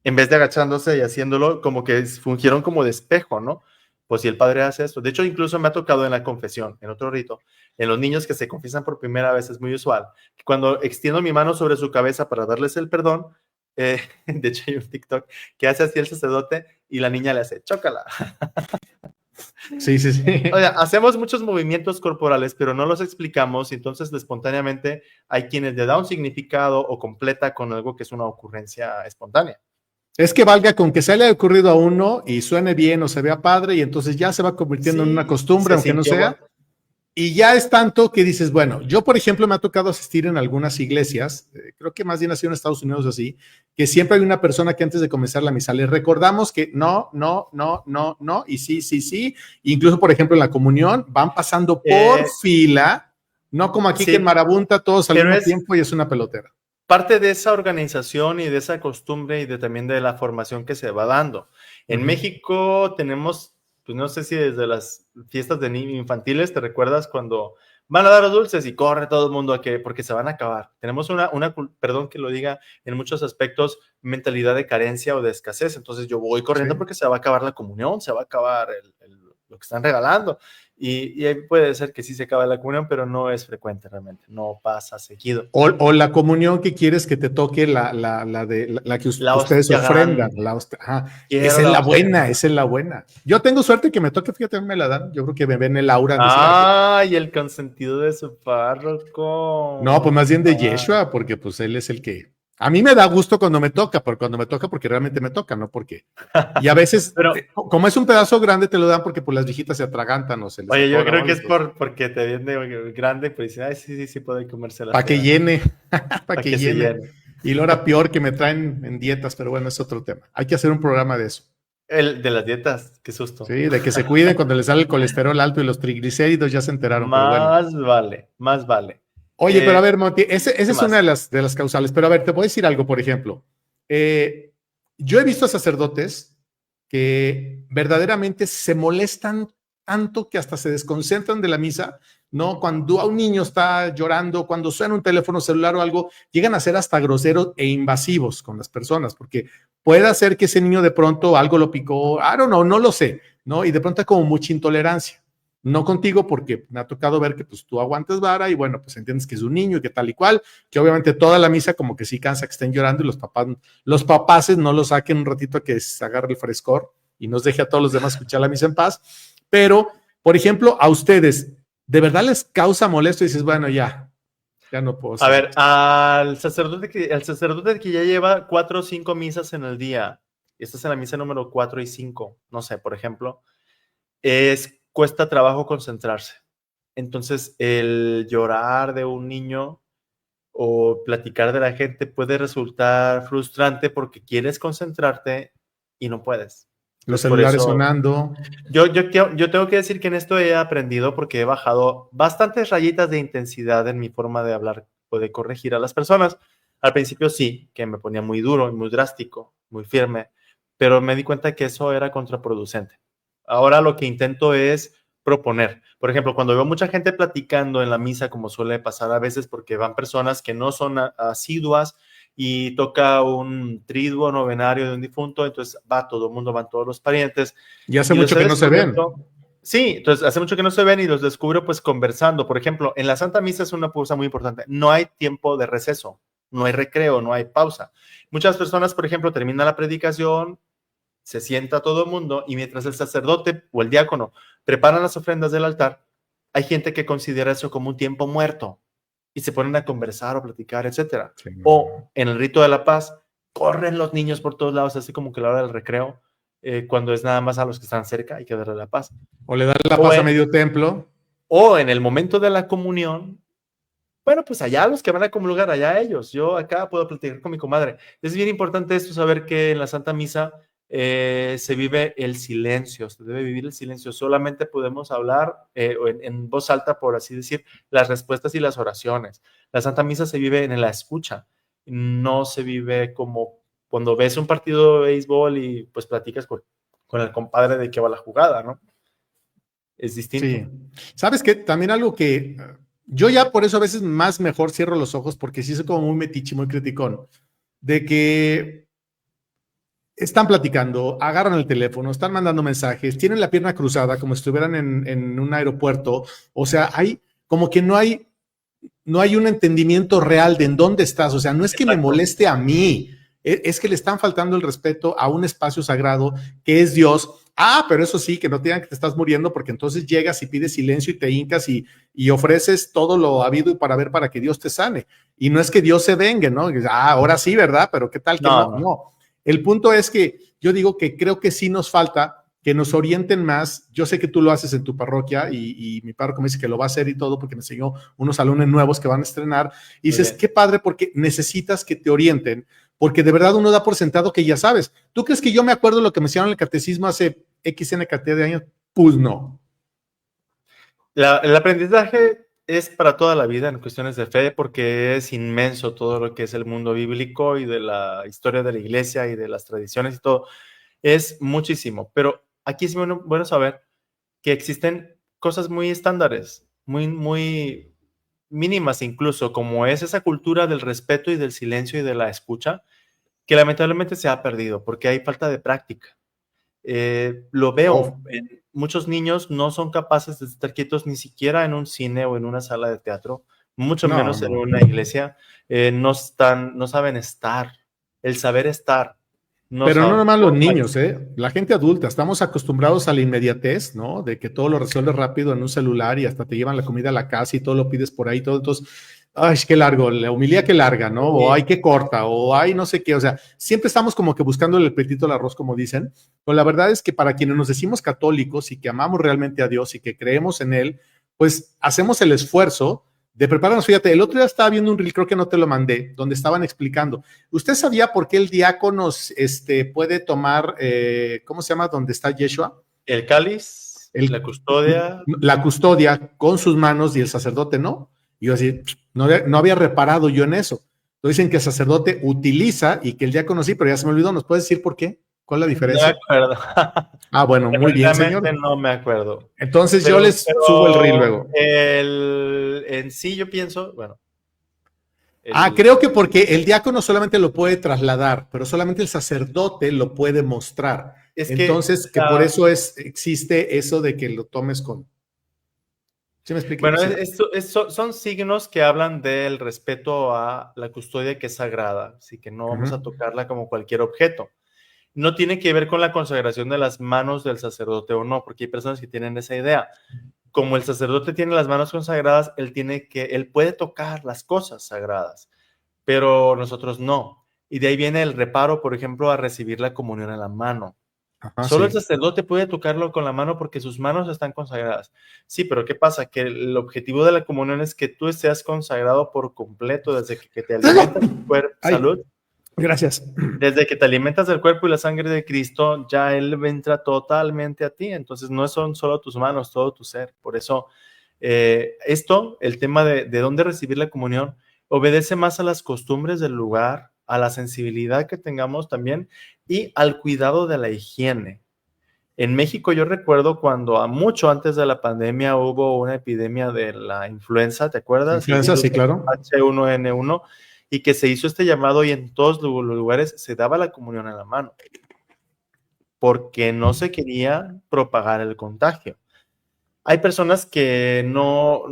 En vez de agachándose y haciéndolo, como que fungieron como de espejo, ¿no? Pues si el padre hace esto. De hecho, incluso me ha tocado en la confesión, en otro rito, en los niños que se confiesan por primera vez, es muy usual, que cuando extiendo mi mano sobre su cabeza para darles el perdón, de hecho hay un TikTok que hace así el sacerdote y la niña le hace, chócala. Sí. O sea, hacemos muchos movimientos corporales, pero no los explicamos y entonces espontáneamente hay quienes le da un significado o completa con algo que es una ocurrencia espontánea. Es que valga con que se le haya ocurrido a uno y suene bien o se vea padre y entonces ya se va convirtiendo en una costumbre, aunque no sea. Y ya es tanto que dices, bueno, yo por ejemplo me ha tocado asistir en algunas iglesias, creo que más bien ha sido en Estados Unidos así, que siempre hay una persona que antes de comenzar la misa le recordamos que no, y sí. Incluso por ejemplo en la comunión van pasando por fila, no como aquí que en Marabunta todos al mismo tiempo y es una pelotera. Parte de esa organización y de esa costumbre y también de la formación que se va dando. En México tenemos, pues no sé si desde las fiestas de niños infantiles, ¿te recuerdas cuando van a dar los dulces y corre todo el mundo porque se van a acabar? Tenemos perdón que lo diga, en muchos aspectos, mentalidad de carencia o de escasez. Entonces yo voy corriendo porque se va a acabar la comunión, se va a acabar lo que están regalando. Y ahí puede ser que sí se acabe la comunión, pero no es frecuente realmente, no pasa seguido. O la comunión que quieres que te toque la que ustedes ofrendan. Esa es la buena. Yo tengo suerte que me toque, fíjate, me la dan. Yo creo que me ven el aura. Y el consentido de su párroco. No, pues más bien de Yeshua, porque pues él es el que A mí me da gusto cuando me toca, porque realmente me toca, no porque. Y a veces, Pero, como es un pedazo grande, te lo dan porque pues las viejitas se atragantan o se les oye, yo atora creo o que algo, es pues, porque te viene grande, pues dicen, ay, sí, puede comérsela. para que llene, para Para que que se llene. llene. Y lo era peor que me traen en dietas, pero bueno, es otro tema. Hay que hacer un programa de eso. El de las dietas, qué Sí, susto. de que se cuiden cuando les sale el colesterol alto y los triglicéridos, ya se enteraron, pero bueno. Más vale, más vale. Oye, pero a ver, Monty, esa ¿Qué es una más? de las causales, pero a ver, te voy a decir algo, por ejemplo. Yo he visto sacerdotes que verdaderamente se molestan tanto que hasta se desconcentran de la misa, ¿no? Cuando a un niño está llorando, cuando suena un teléfono celular o algo, llegan a ser hasta groseros e invasivos con las personas, porque puede ser que ese niño de pronto algo lo picó, I don't know, no lo sé, ¿no? Y de pronto hay como mucha intolerancia. No contigo, porque me ha tocado ver que pues tú aguantas vara y bueno, pues entiendes que es un niño y que tal y cual, que obviamente toda la misa como que sí cansa que estén llorando y los papaces no lo saquen un ratito a que se agarre el frescor y nos deje a todos los demás escuchar la misa en paz. Pero, por ejemplo, a ustedes, ¿de verdad les causa molesto? Y dices, bueno, ya no puedo A seguir. ver, al sacerdote que ya lleva 4 o 5 misas en el día, y estás en la misa número 4 y 5, no sé, por ejemplo, cuesta trabajo concentrarse. Entonces, el llorar de un niño o platicar de la gente puede resultar frustrante porque quieres concentrarte y no puedes. Los Entonces, por celulares eso, sonando. yo tengo que decir que en esto he aprendido porque he bajado bastantes rayitas de intensidad en mi forma de hablar o de corregir a las personas. Al principio sí, que me ponía muy duro, muy drástico, muy firme, pero me di cuenta que eso era contraproducente. Ahora lo que intento es proponer. Por ejemplo, cuando veo mucha gente platicando en la misa, como suele pasar a veces, porque van personas que no son asiduas y toca un triduo novenario de un difunto, entonces va todo el mundo, van todos los parientes. Y hace Y los mucho he que no se ven. descubierto. Sí, entonces hace mucho que no se ven y los descubro pues conversando. Por ejemplo, en la Santa Misa es una cosa muy importante. No hay tiempo de receso, no hay recreo, no hay pausa. Muchas personas, por ejemplo, termina la predicación, se sienta todo el mundo y mientras el sacerdote o el diácono preparan las ofrendas del altar, hay gente que considera eso como un tiempo muerto y se ponen a conversar o platicar, etcétera. Sí. O en el rito de la paz, corren los niños por todos lados, así como que la hora del recreo, cuando es nada más a los que están cerca, hay que darle la paz. O le dan la O paz a en, medio templo. o en el momento de la comunión, bueno, pues allá los que van a comulgar, allá ellos. Yo acá puedo platicar con mi comadre. Es bien importante esto, saber que en la Santa Misa se vive el silencio, se debe vivir el silencio. Solamente podemos hablar en voz alta, por así decir, las respuestas y las oraciones. La Santa Misa se vive en la escucha, no se vive como cuando ves un partido de béisbol y pues platicas con el compadre de qué va la jugada, ¿no? Es distinto. Sí. ¿Sabes qué? También algo que yo ya por eso a veces más mejor cierro los ojos porque sí soy como muy metiche, muy criticón, de que están platicando, agarran el teléfono, están mandando mensajes, tienen la pierna cruzada como si estuvieran en un aeropuerto. O sea, hay como que no hay un entendimiento real de en dónde estás. O sea, no es que me Exacto. moleste a mí, es que le están faltando el respeto a un espacio sagrado que es Dios. Ah, pero eso sí, que no te digan que te estás muriendo, porque entonces llegas y pides silencio y te hincas y ofreces todo lo habido y para ver para que Dios te sane. Y no es que Dios se vengue, ¿no? Ahora sí, ¿verdad? Pero ¿qué tal que no? No. El punto es que yo digo que creo que sí nos falta que nos orienten más. Yo sé que tú lo haces en tu parroquia y mi párroco me dice que lo va a hacer y todo porque me enseñó unos alumnos nuevos que van a estrenar. Y dices, qué padre, porque necesitas que te orienten, porque de verdad uno da por sentado que ya sabes. ¿Tú crees que yo me acuerdo lo que me enseñaron en el catecismo hace XNKT de años? Pues no. El aprendizaje es para toda la vida en cuestiones de fe porque es inmenso todo lo que es el mundo bíblico y de la historia de la iglesia y de las tradiciones y todo. Es muchísimo, pero aquí es bueno saber que existen cosas muy estándares, muy mínimas incluso, como es esa cultura del respeto y del silencio y de la escucha, que lamentablemente se ha perdido porque hay falta de práctica. Lo veo, muchos niños no son capaces de estar quietos ni siquiera en un cine o en una sala de teatro, mucho menos en una iglesia. No saben estar, el saber estar. Pero no nomás los niños, la gente adulta, estamos acostumbrados a la inmediatez, ¿no? De que todo lo resuelves rápido en un celular y hasta te llevan la comida a la casa y todo lo pides por ahí, todo. Entonces, ay, qué largo, la homilía qué larga, ¿no? O ay, qué corta, o ay, no sé qué, o sea, siempre estamos como que buscando el petito al arroz, como dicen, pero la verdad es que para quienes nos decimos católicos y que amamos realmente a Dios y que creemos en Él, pues hacemos el esfuerzo de prepararnos. Fíjate, el otro día estaba viendo un reel, creo que no te lo mandé, donde estaban explicando. ¿Usted sabía por qué el diácono puede tomar, ¿cómo se llama? ¿Donde está Yeshua? El cáliz, la custodia. La custodia con sus manos y el sacerdote no. Y yo así, no había reparado yo en eso. Entonces dicen que el sacerdote utiliza y que el diácono sí, pero ya se me olvidó. ¿Nos puedes decir por qué? ¿Cuál es la diferencia? No me acuerdo. Ah, bueno, muy bien, señor. No me acuerdo. Entonces yo les subo el reel luego. En sí yo pienso, bueno. Creo que porque el diácono solamente lo puede trasladar, pero solamente el sacerdote lo puede mostrar. Entonces, que por eso existe eso de que lo tomes con... ¿Sí me expliqué? Bueno, son signos que hablan del respeto a la custodia que es sagrada, así que no vamos a tocarla como cualquier objeto. No tiene que ver con la consagración de las manos del sacerdote o no, porque hay personas que tienen esa idea. Como el sacerdote tiene las manos consagradas, él puede tocar las cosas sagradas, pero nosotros no. Y de ahí viene el reparo, por ejemplo, a recibir la comunión en la mano. Solo el sacerdote puede tocarlo con la mano porque sus manos están consagradas. Sí, pero ¿qué pasa? Que el objetivo de la comunión es que tú estés consagrado por completo desde que te alimentas del cuerpo. Salud. Gracias. Desde que te alimentas del cuerpo y la sangre de Cristo, ya Él entra totalmente a ti. Entonces no son solo tus manos, todo tu ser. Por eso el tema de dónde recibir la comunión, obedece más a las costumbres del lugar, a la sensibilidad que tengamos también y al cuidado de la higiene. En México yo recuerdo cuando mucho antes de la pandemia hubo una epidemia de la influenza, ¿te acuerdas? Influenza, sí, claro. H1N1, y que se hizo este llamado y en todos los lugares se daba la comunión en la mano, porque no se quería propagar el contagio. Hay personas que no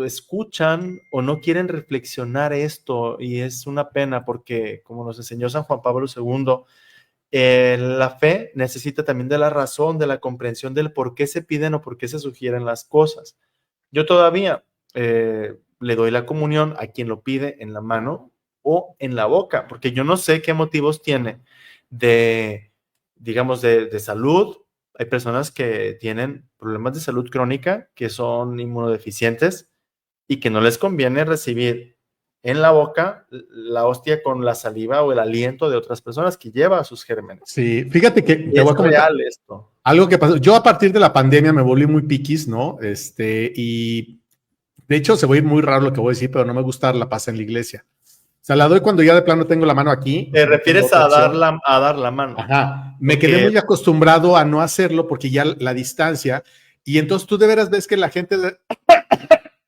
escuchan o no quieren reflexionar esto y es una pena porque, como nos enseñó San Juan Pablo II, la fe necesita también de la razón, de la comprensión del por qué se piden o por qué se sugieren las cosas. Yo todavía le doy la comunión a quien lo pide en la mano o en la boca, porque yo no sé qué motivos tiene de salud. Hay personas que tienen problemas de salud crónica, que son inmunodeficientes y que no les conviene recibir en la boca la hostia con la saliva o el aliento de otras personas que lleva sus gérmenes. Sí, fíjate que te voy a comentar real esto. Algo que pasó. Yo a partir de la pandemia me volví muy piquis, ¿no? Y de hecho se va a ir muy raro lo que voy a decir, pero no me gusta la paz en la iglesia. O sea, la doy cuando ya de plano tengo la mano aquí. ¿Te refieres a dar la mano? Ajá. Me quedé muy acostumbrado a no hacerlo porque ya la distancia. Y entonces tú de veras ves que la gente...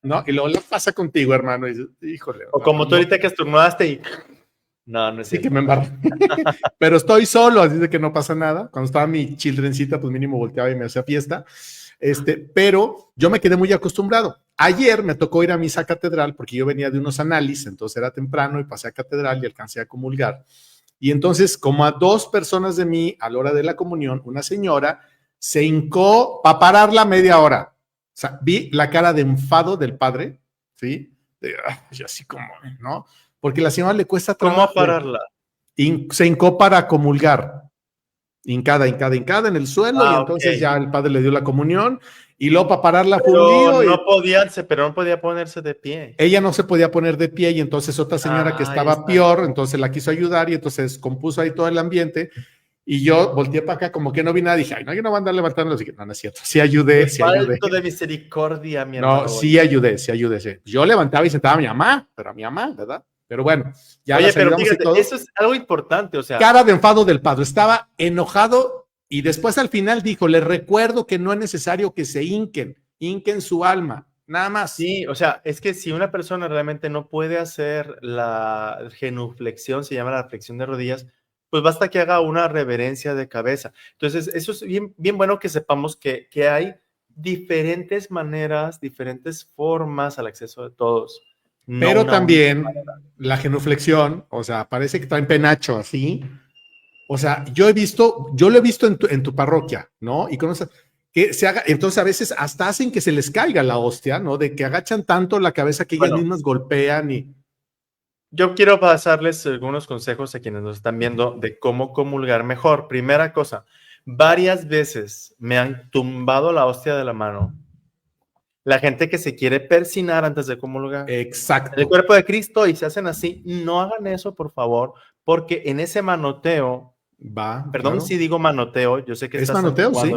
¿no? Y luego la pasa contigo, hermano. Y dices, híjole. O como tú ahorita que estornudaste y... No es sí que me embarré. Pero estoy solo, así de que no pasa nada. Cuando estaba mi childrencita, pues mínimo volteaba y me hacía fiesta. Pero yo me quedé muy acostumbrado. Ayer me tocó ir a misa catedral porque yo venía de unos análisis, entonces era temprano y pasé a catedral y alcancé a comulgar. Y entonces, como a 2 personas de mí, a la hora de la comunión, una señora se hincó para pararla media hora. O sea, vi la cara de enfado del padre, ¿sí? Y así como, ¿no? Porque a la señora le cuesta trabajo. ¿Cómo pararla? Se hincó para comulgar. Hincada en el suelo, y entonces ya el padre le dio la comunión, y luego para pararla fue un lío. Pero no podía ponerse de pie. Ella no se podía poner de pie, y entonces otra señora que estaba peor, entonces la quiso ayudar, y entonces compuso ahí todo el ambiente, y yo volteé para acá como que no vi nada, dije, ay, no, yo no voy a andar levantando, así que no es cierto, sí ayudé. Falto de misericordia, mi hermano. No, sí ayudé. Yo levantaba y sentaba a mi mamá, ¿verdad? Pero bueno, ya. Oye, pero fíjate, eso es algo importante, o sea. Cara de enfado del padre, estaba enojado y después al final dijo, les recuerdo que no es necesario que se hinquen su alma, nada más. Sí, o sea, es que si una persona realmente no puede hacer la genuflexión, se llama la flexión de rodillas, pues basta que haga una reverencia de cabeza. Entonces, eso es bien bueno que sepamos que hay diferentes maneras, diferentes formas al acceso de todos. Pero también la genuflexión, o sea, parece que traen penacho así. O sea, yo lo he visto en tu parroquia, ¿no? Y conoces, que se haga, entonces a veces hasta hacen que se les caiga la hostia, ¿no? De que agachan tanto la cabeza que ellas mismas golpean y... Yo quiero pasarles algunos consejos a quienes nos están viendo de cómo comulgar mejor. Primera cosa, varias veces me han tumbado la hostia de la mano. La gente que se quiere persinar antes de comulgar. Exacto. El cuerpo de Cristo y se hacen así. No hagan eso, por favor, porque en ese manoteo, Va, perdón claro. si digo manoteo, yo sé que Es estás manoteo, sí,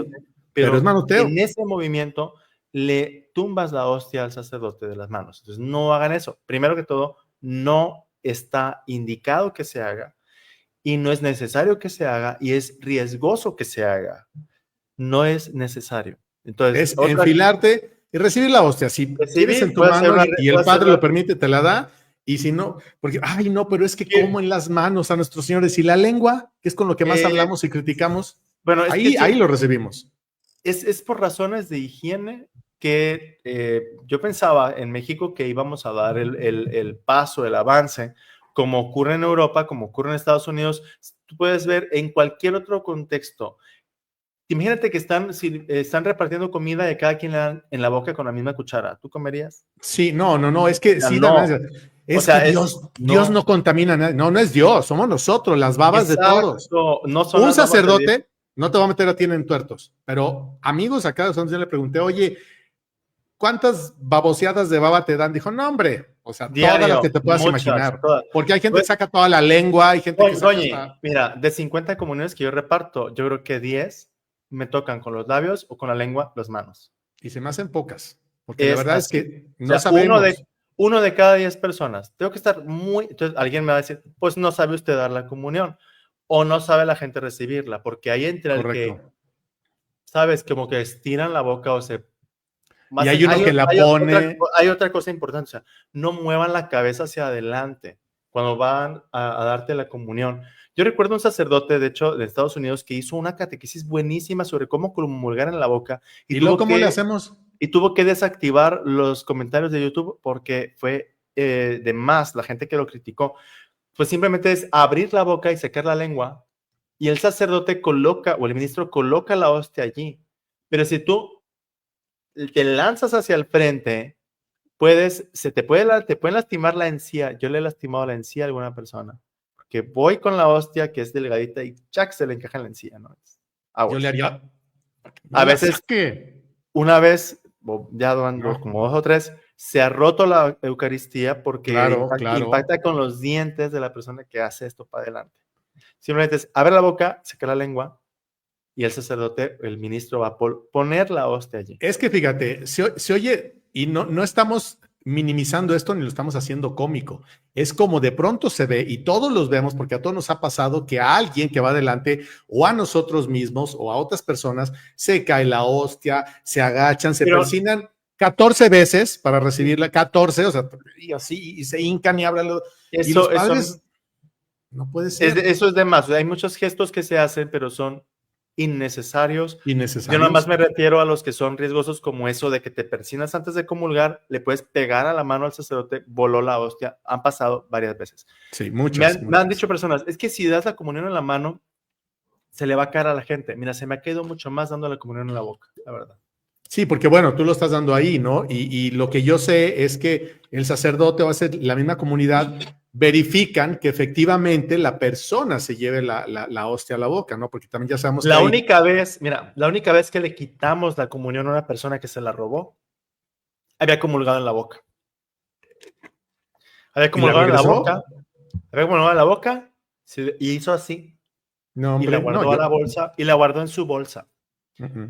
pero es manoteo. en ese movimiento le tumbas la hostia al sacerdote de las manos. Entonces, no hagan eso. Primero que todo, no está indicado que se haga y no es necesario que se haga y es riesgoso que se haga. No es necesario. Entonces, Es enfilarte y recibir la hostia. Si tienes en tu mano y el Padre lo permite, te la da. Y si no, porque, ay, no, pero es que como en las manos a nuestros señores y la lengua, que es con lo que más hablamos y criticamos, bueno, ahí lo recibimos. Es por razones de higiene que yo pensaba en México que íbamos a dar el paso, el avance, como ocurre en Europa, como ocurre en Estados Unidos. Tú puedes ver en cualquier otro contexto. Imagínate que están repartiendo comida de cada quien le dan en la boca con la misma cuchara. ¿Tú comerías? Sí, no, es que sí, no. Es que Dios no contamina a nadie. No es Dios, somos nosotros, las babas de todos. No son un sacerdote, no te va a meter a ti en tuertos, pero amigos acá, yo le pregunté, oye, ¿cuántas baboseadas de baba te dan? Dijo, no, hombre, o sea, diario, todas las que te puedas imaginar. Porque hay gente que saca toda la lengua, hay gente que saca mira, de 50 comuniones que yo reparto, yo creo que 10 me tocan con los labios o con la lengua, las manos. Y se me hacen pocas, porque la verdad es que no o sea, sabemos. Uno de cada 10 personas. Tengo que estar entonces alguien me va a decir, pues no sabe usted dar la comunión o no sabe la gente recibirla, porque ahí entra el que, sabes, como que estiran la boca o se... Y hay uno que la pone... Hay otra cosa importante, o sea, no muevan la cabeza hacia adelante cuando van a darte la comunión. Yo recuerdo un sacerdote, de hecho, de Estados Unidos, que hizo una catequesis buenísima sobre cómo comulgar en la boca. ¿Y luego cómo le hacemos? Y tuvo que desactivar los comentarios de YouTube porque fue de más la gente que lo criticó. Pues simplemente es abrir la boca y sacar la lengua y el sacerdote coloca, o el ministro coloca la hostia allí. Pero si tú te lanzas hacia el frente, te pueden lastimar la encía. Yo le he lastimado la encía a alguna persona. Porque voy con la hostia que es delgadita y ¡chac! Se le encaja en la encía, ¿no? Yo le haría... A veces, una vez, ya dando como 2 o 3, se ha roto la Eucaristía porque impacta con los dientes de la persona que hace esto para adelante. Simplemente es abre la boca, saca la lengua y el sacerdote, el ministro, va a poner la hostia allí. Es que fíjate, se oye, y no estamos minimizando esto ni lo estamos haciendo cómico. Es como de pronto se ve, y todos los vemos, porque a todos nos ha pasado que a alguien que va adelante, o a nosotros mismos, o a otras personas, se cae la hostia, se agachan, se persinan 14 veces para recibirla, 14, o sea, y así, y se hincan y hablan. Y los padres, no puede ser. Eso es de más. Hay muchos gestos que se hacen, pero son innecesarios. Yo nada más me refiero a los que son riesgosos, como eso de que te persinas antes de comulgar, le puedes pegar a la mano al sacerdote, voló la hostia. Han pasado varias veces. Sí, muchas. Me han dicho personas, es que si das la comunión en la mano, se le va a caer a la gente. Mira, se me ha caído mucho más dando la comunión en la boca, la verdad. Sí, porque bueno, tú lo estás dando ahí, ¿no? Y lo que yo sé es que el sacerdote va a ser la misma comunidad, verifican que efectivamente la persona se lleve la hostia a la boca, ¿no? Porque también ya sabemos que la única vez que le quitamos la comunión a una persona que se la robó, había comulgado en la boca. Había comulgado en la boca, y hizo así. No, hombre, y la guardó a la bolsa, y la guardó en su bolsa.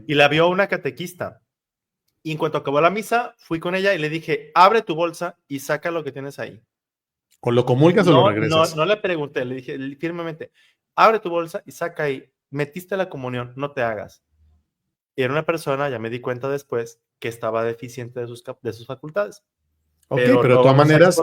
Y la vio una catequista. Y en cuanto acabó la misa, fui con ella y le dije, abre tu bolsa y saca lo que tienes ahí. ¿O lo comulgas o lo regresas? No le pregunté, le dije firmemente, abre tu bolsa y saca ahí. Metiste la comunión, no te hagas. Y era una persona, ya me di cuenta después, que estaba deficiente de sus facultades. Ok, pero de todas maneras,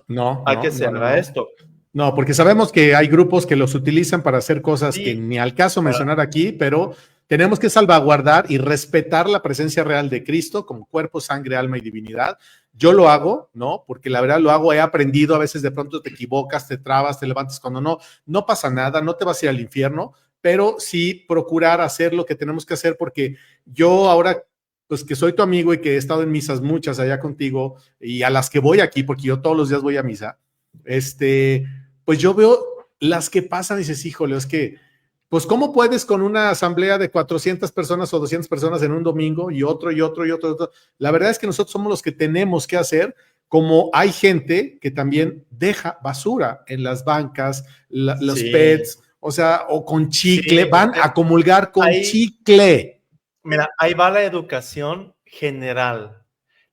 no se haga esto. No, porque sabemos que hay grupos que los utilizan para hacer cosas que ni al caso mencionar aquí, pero tenemos que salvaguardar y respetar la presencia real de Cristo como cuerpo, sangre, alma y divinidad. Yo lo hago, ¿no? Porque la verdad lo hago, he aprendido, a veces de pronto te equivocas, te trabas, te levantas cuando no pasa nada, no te vas a ir al infierno, pero sí procurar hacer lo que tenemos que hacer, porque yo ahora, pues que soy tu amigo y que he estado en misas muchas allá contigo y a las que voy aquí, porque yo todos los días voy a misa, pues yo veo las que pasan y dices, híjole, es que, pues ¿cómo puedes con una asamblea de 400 personas o 200 personas en un domingo y otro y otro y otro y otro? La verdad es que nosotros somos los que tenemos que hacer, como hay gente que también deja basura en las bancas, los Sí. pets, o sea, o con chicle, Sí, van a comulgar con chicle. Mira, ahí va la educación general,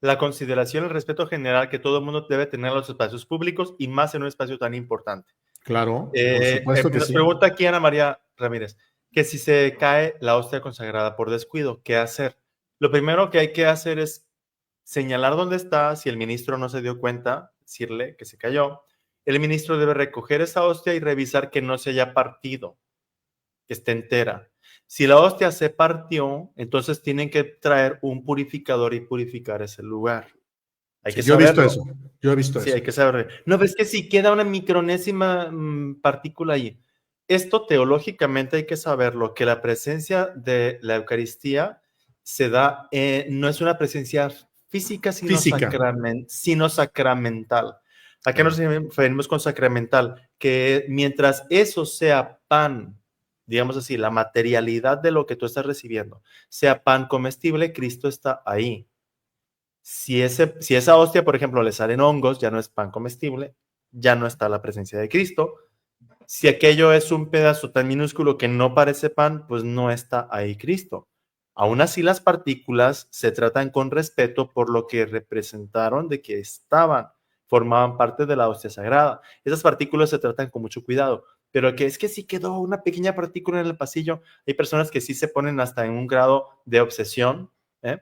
la consideración, el respeto general que todo el mundo debe tener a los espacios públicos y más en un espacio tan importante. Claro, por supuesto que Nos sí. pregunta aquí Ana María Ramírez, que si se cae la hostia consagrada por descuido, ¿qué hacer? Lo primero que hay que hacer es señalar dónde está, si el ministro no se dio cuenta, decirle que se cayó. El ministro debe recoger esa hostia y revisar que no se haya partido, que esté entera. Si la hostia se partió, entonces tienen que traer un purificador y purificar ese lugar. Hay que Yo he visto saberlo. eso, yo he visto Sí, eso. hay que saberlo. No, pero es que si queda una micronésima partícula ahí. Esto teológicamente hay que saberlo, que la presencia de la Eucaristía se da, no es una presencia física, sino sacramental. ¿A qué nos referimos con sacramental? Que mientras eso sea pan, digamos así, la materialidad de lo que tú estás recibiendo, sea pan comestible, Cristo está ahí. Si esa hostia, por ejemplo, le salen hongos, ya no es pan comestible, ya no está la presencia de Cristo. Si aquello es un pedazo tan minúsculo que no parece pan, pues no está ahí Cristo. Aún así, las partículas se tratan con respeto por lo que representaron de que formaban parte de la hostia sagrada. Esas partículas se tratan con mucho cuidado, pero que es que si quedó una pequeña partícula en el pasillo, hay personas que sí se ponen hasta en un grado de obsesión, ¿eh?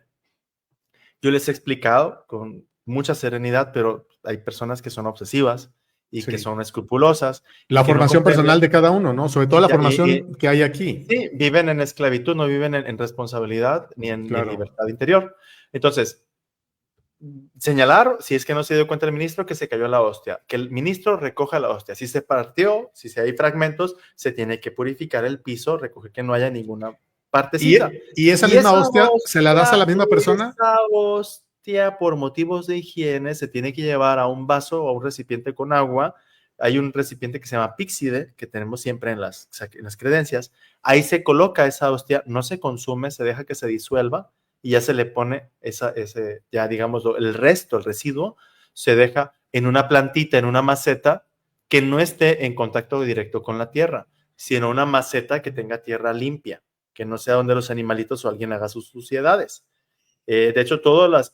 Yo les he explicado con mucha serenidad, pero hay personas que son obsesivas y que son escrupulosas. La que formación personal de cada uno, ¿no? Sobre todo la formación que hay aquí. Sí, viven en esclavitud, no viven en responsabilidad ni en libertad interior. Entonces, señalar, si es que no se dio cuenta el ministro, que se cayó la hostia, que el ministro recoja la hostia. Si se partió, si hay fragmentos, se tiene que purificar el piso, recoger que no haya ninguna partecita. ¿Y esa misma hostia se la das a la misma persona? Esa hostia, por motivos de higiene, se tiene que llevar a un vaso o a un recipiente con agua. Hay un recipiente que se llama Píxide, que tenemos siempre en las credencias. Ahí se coloca esa hostia, no se consume, se deja que se disuelva y ya se le pone ya digamos, el resto, el residuo, se deja en una plantita, en una maceta que no esté en contacto directo con la tierra, sino una maceta que tenga tierra limpia, que no sea donde los animalitos o alguien haga sus suciedades. De hecho,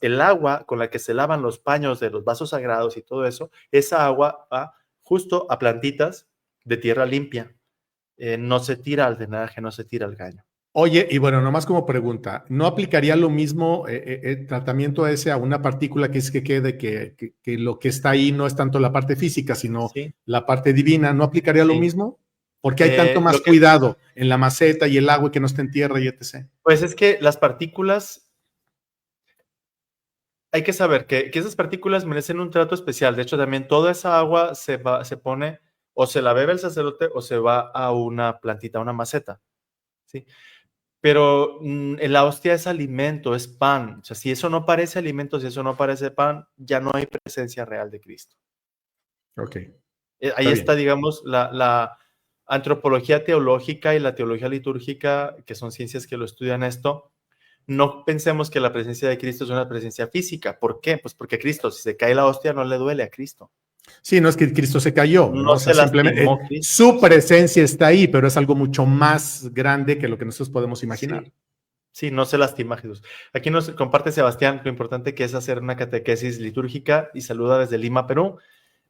el agua con la que se lavan los paños de los vasos sagrados y todo eso, esa agua va justo a plantitas de tierra limpia. No se tira al drenaje, no se tira al caño. Oye, y bueno, nomás como pregunta, ¿no aplicaría lo mismo tratamiento ese a una partícula que es que quede, que lo que está ahí no es tanto la parte física, sino la parte divina? ¿No aplicaría lo mismo? Porque hay tanto más cuidado en la maceta y el agua y que no esté en tierra y etc. Pues es que las partículas, hay que saber que esas partículas merecen un trato especial. De hecho, también toda esa agua se pone, o se la bebe el sacerdote, o se va a una plantita, a una maceta. ¿Sí? Pero la hostia es alimento, es pan. O sea, si eso no parece alimento, si eso no parece pan, ya no hay presencia real de Cristo. Ok. Ahí está, digamos, la antropología teológica y la teología litúrgica, que son ciencias que lo estudian esto. No pensemos que la presencia de Cristo es una presencia física. ¿Por qué? Pues porque Cristo, si se cae la hostia, no le duele a Cristo. Sí, no es que Cristo se cayó, no, o sea, simplemente su presencia está ahí, pero es algo mucho más grande que lo que nosotros podemos imaginar. Sí, no se lastima Jesús. Aquí nos comparte Sebastián lo importante que es hacer una catequesis litúrgica y saluda desde Lima, Perú.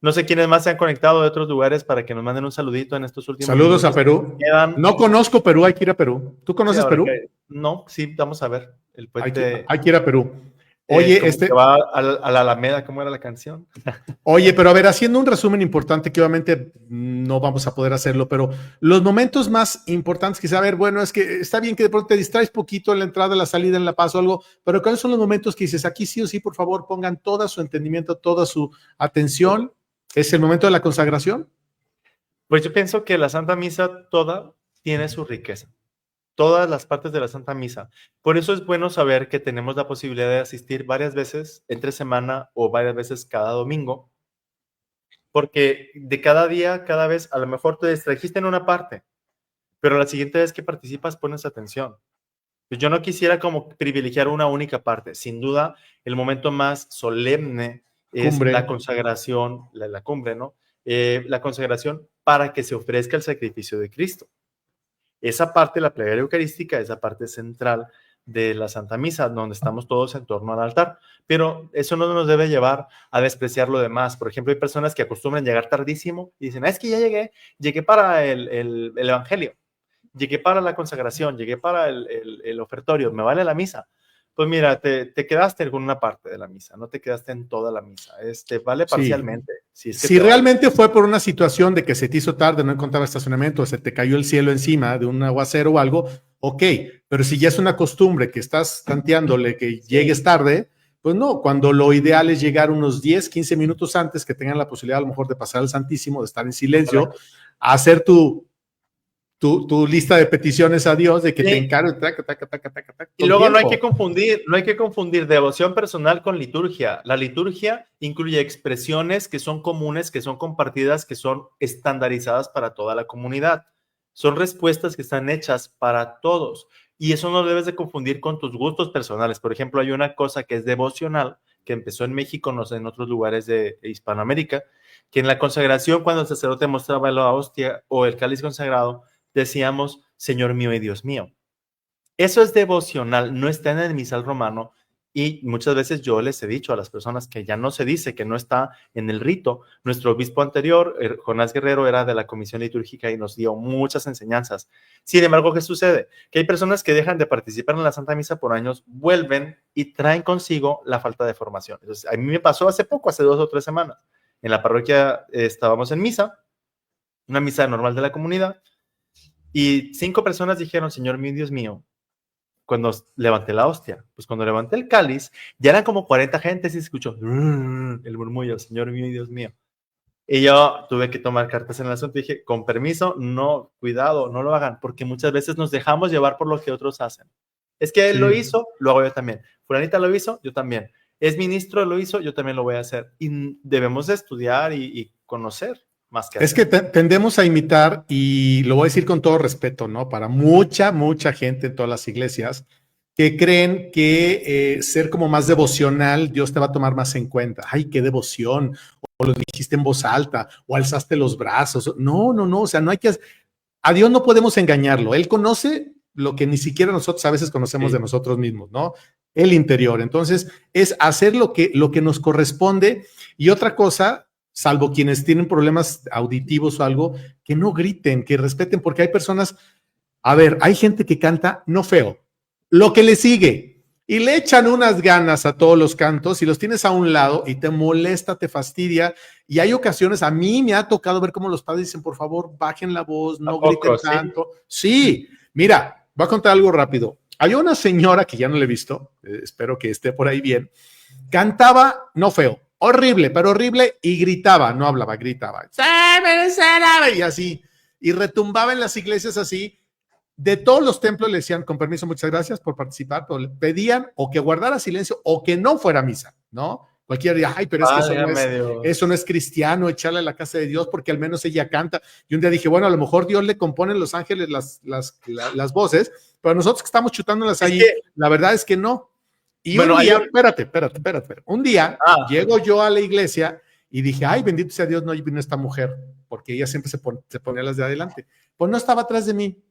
No sé quiénes más se han conectado de otros lugares para que nos manden un saludito en estos últimos Saludos a Perú. No conozco Perú, hay que ir a Perú. ¿Tú conoces Perú? No, sí, vamos a ver. El puente. Hay que ir a Perú. Oye, que va a la Alameda, ¿cómo era la canción? Oye, pero a ver, haciendo un resumen importante, que obviamente no vamos a poder hacerlo, pero los momentos más importantes, quizá, a ver, bueno, es que está bien que de pronto te distraes poquito en la entrada, la salida, en la paso, algo, pero ¿cuáles son los momentos que dices, aquí sí o sí, por favor, pongan todo su entendimiento, toda su atención? ¿Es el momento de la consagración? Pues yo pienso que la Santa Misa toda tiene su riqueza. Todas las partes de la Santa Misa. Por eso es bueno saber que tenemos la posibilidad de asistir varias veces entre semana o varias veces cada domingo, porque de cada día, cada vez, a lo mejor te distrajiste en una parte, pero la siguiente vez que participas pones atención. Yo no quisiera como privilegiar una única parte. Sin duda, el momento más solemne es Cumbre. la consagración, la cumbre, ¿no? La consagración para que se ofrezca el sacrificio de Cristo. Esa parte, la plegaria eucarística, esa parte central de la Santa Misa, donde estamos todos en torno al altar. Pero eso no nos debe llevar a despreciar lo demás. Por ejemplo, hay personas que acostumbran llegar tardísimo y dicen, es que ya llegué para el Evangelio, llegué para la consagración, llegué para el ofertorio, me vale la misa. Pues mira, te quedaste con una parte de la misa, no te quedaste en toda la misa. Vale parcialmente. Sí. Si realmente fue por una situación de que se te hizo tarde, no encontraba estacionamiento, se te cayó el cielo encima de un aguacero o algo, ok, pero si ya es una costumbre que estás tanteándole que llegues tarde, pues no, cuando lo ideal es llegar unos 10, 15 minutos antes, que tengan la posibilidad a lo mejor de pasar al Santísimo, de estar en silencio, a hacer tu lista de peticiones a Dios, de que te encargue, y luego no hay que confundir devoción personal con liturgia. La liturgia incluye expresiones que son comunes, que son compartidas, que son estandarizadas para toda la comunidad. Son respuestas que están hechas para todos. Y eso no debes de confundir con tus gustos personales. Por ejemplo, hay una cosa que es devocional, que empezó en México, no sé, en otros lugares de Hispanoamérica, que en la consagración, cuando el sacerdote mostraba la hostia o el cáliz consagrado, decíamos, Señor mío y Dios mío. Eso es devocional, no está en el misal romano, y muchas veces yo les he dicho a las personas que ya no se dice, que no está en el rito. Nuestro obispo anterior, Jonás Guerrero, era de la comisión litúrgica y nos dio muchas enseñanzas. Sin embargo, ¿qué sucede? Que hay personas que dejan de participar en la Santa Misa por años, vuelven y traen consigo la falta de formación. Entonces, a mí me pasó hace poco, hace 2 o 3 semanas. En la parroquia estábamos en misa, una misa normal de la comunidad, y 5 personas dijeron, Señor mío, Dios mío, cuando levanté la hostia. Pues cuando levanté el cáliz, ya eran como 40 gentes y se escuchó el murmullo, Señor mío y Dios mío. Y yo tuve que tomar cartas en el asunto y dije, con permiso, no, cuidado, no lo hagan, porque muchas veces nos dejamos llevar por lo que otros hacen. Es que él lo hizo, lo hago yo también. Fulanita lo hizo, yo también. Es ministro, lo hizo, yo también lo voy a hacer. Y debemos de estudiar y conocer. Es que tendemos a imitar, y lo voy a decir con todo respeto, ¿no? Para mucha gente en todas las iglesias que creen que ser como más devocional, Dios te va a tomar más en cuenta. Ay, qué devoción. O lo dijiste en voz alta, o alzaste los brazos. No, o sea, no hay que... A Dios no podemos engañarlo. Él conoce lo que ni siquiera nosotros a veces conocemos de nosotros mismos, ¿no? El interior. Entonces, es hacer lo que nos corresponde. Y otra cosa, salvo quienes tienen problemas auditivos o algo, que no griten, que respeten, porque hay personas, a ver, hay gente que canta no feo, lo que le sigue, y le echan unas ganas a todos los cantos y los tienes a un lado y te molesta, te fastidia, y hay ocasiones, a mí me ha tocado ver cómo los padres dicen, por favor, bajen la voz, no griten tanto. Sí, mira, voy a contar algo rápido. Hay una señora que ya no le he visto, espero que esté por ahí bien, cantaba no feo, horrible, pero horrible, y gritaba, no hablaba, gritaba, y así, y retumbaba en las iglesias así. De todos los templos le decían, con permiso, muchas gracias por participar, pero le pedían o que guardara silencio o que no fuera misa, ¿no? Cualquiera diría, ay, pero es que eso no es cristiano, echarle a la casa de Dios porque al menos ella canta. Y un día dije, bueno, a lo mejor Dios le compone en los ángeles las voces, pero nosotros que estamos chutándolas ahí, la verdad es que no. Y bueno, un día, espérate. Un día llego yo a la iglesia y dije, ay, bendito sea Dios, no vino esta mujer, porque ella siempre se ponía las de adelante. Pues no estaba atrás de mí.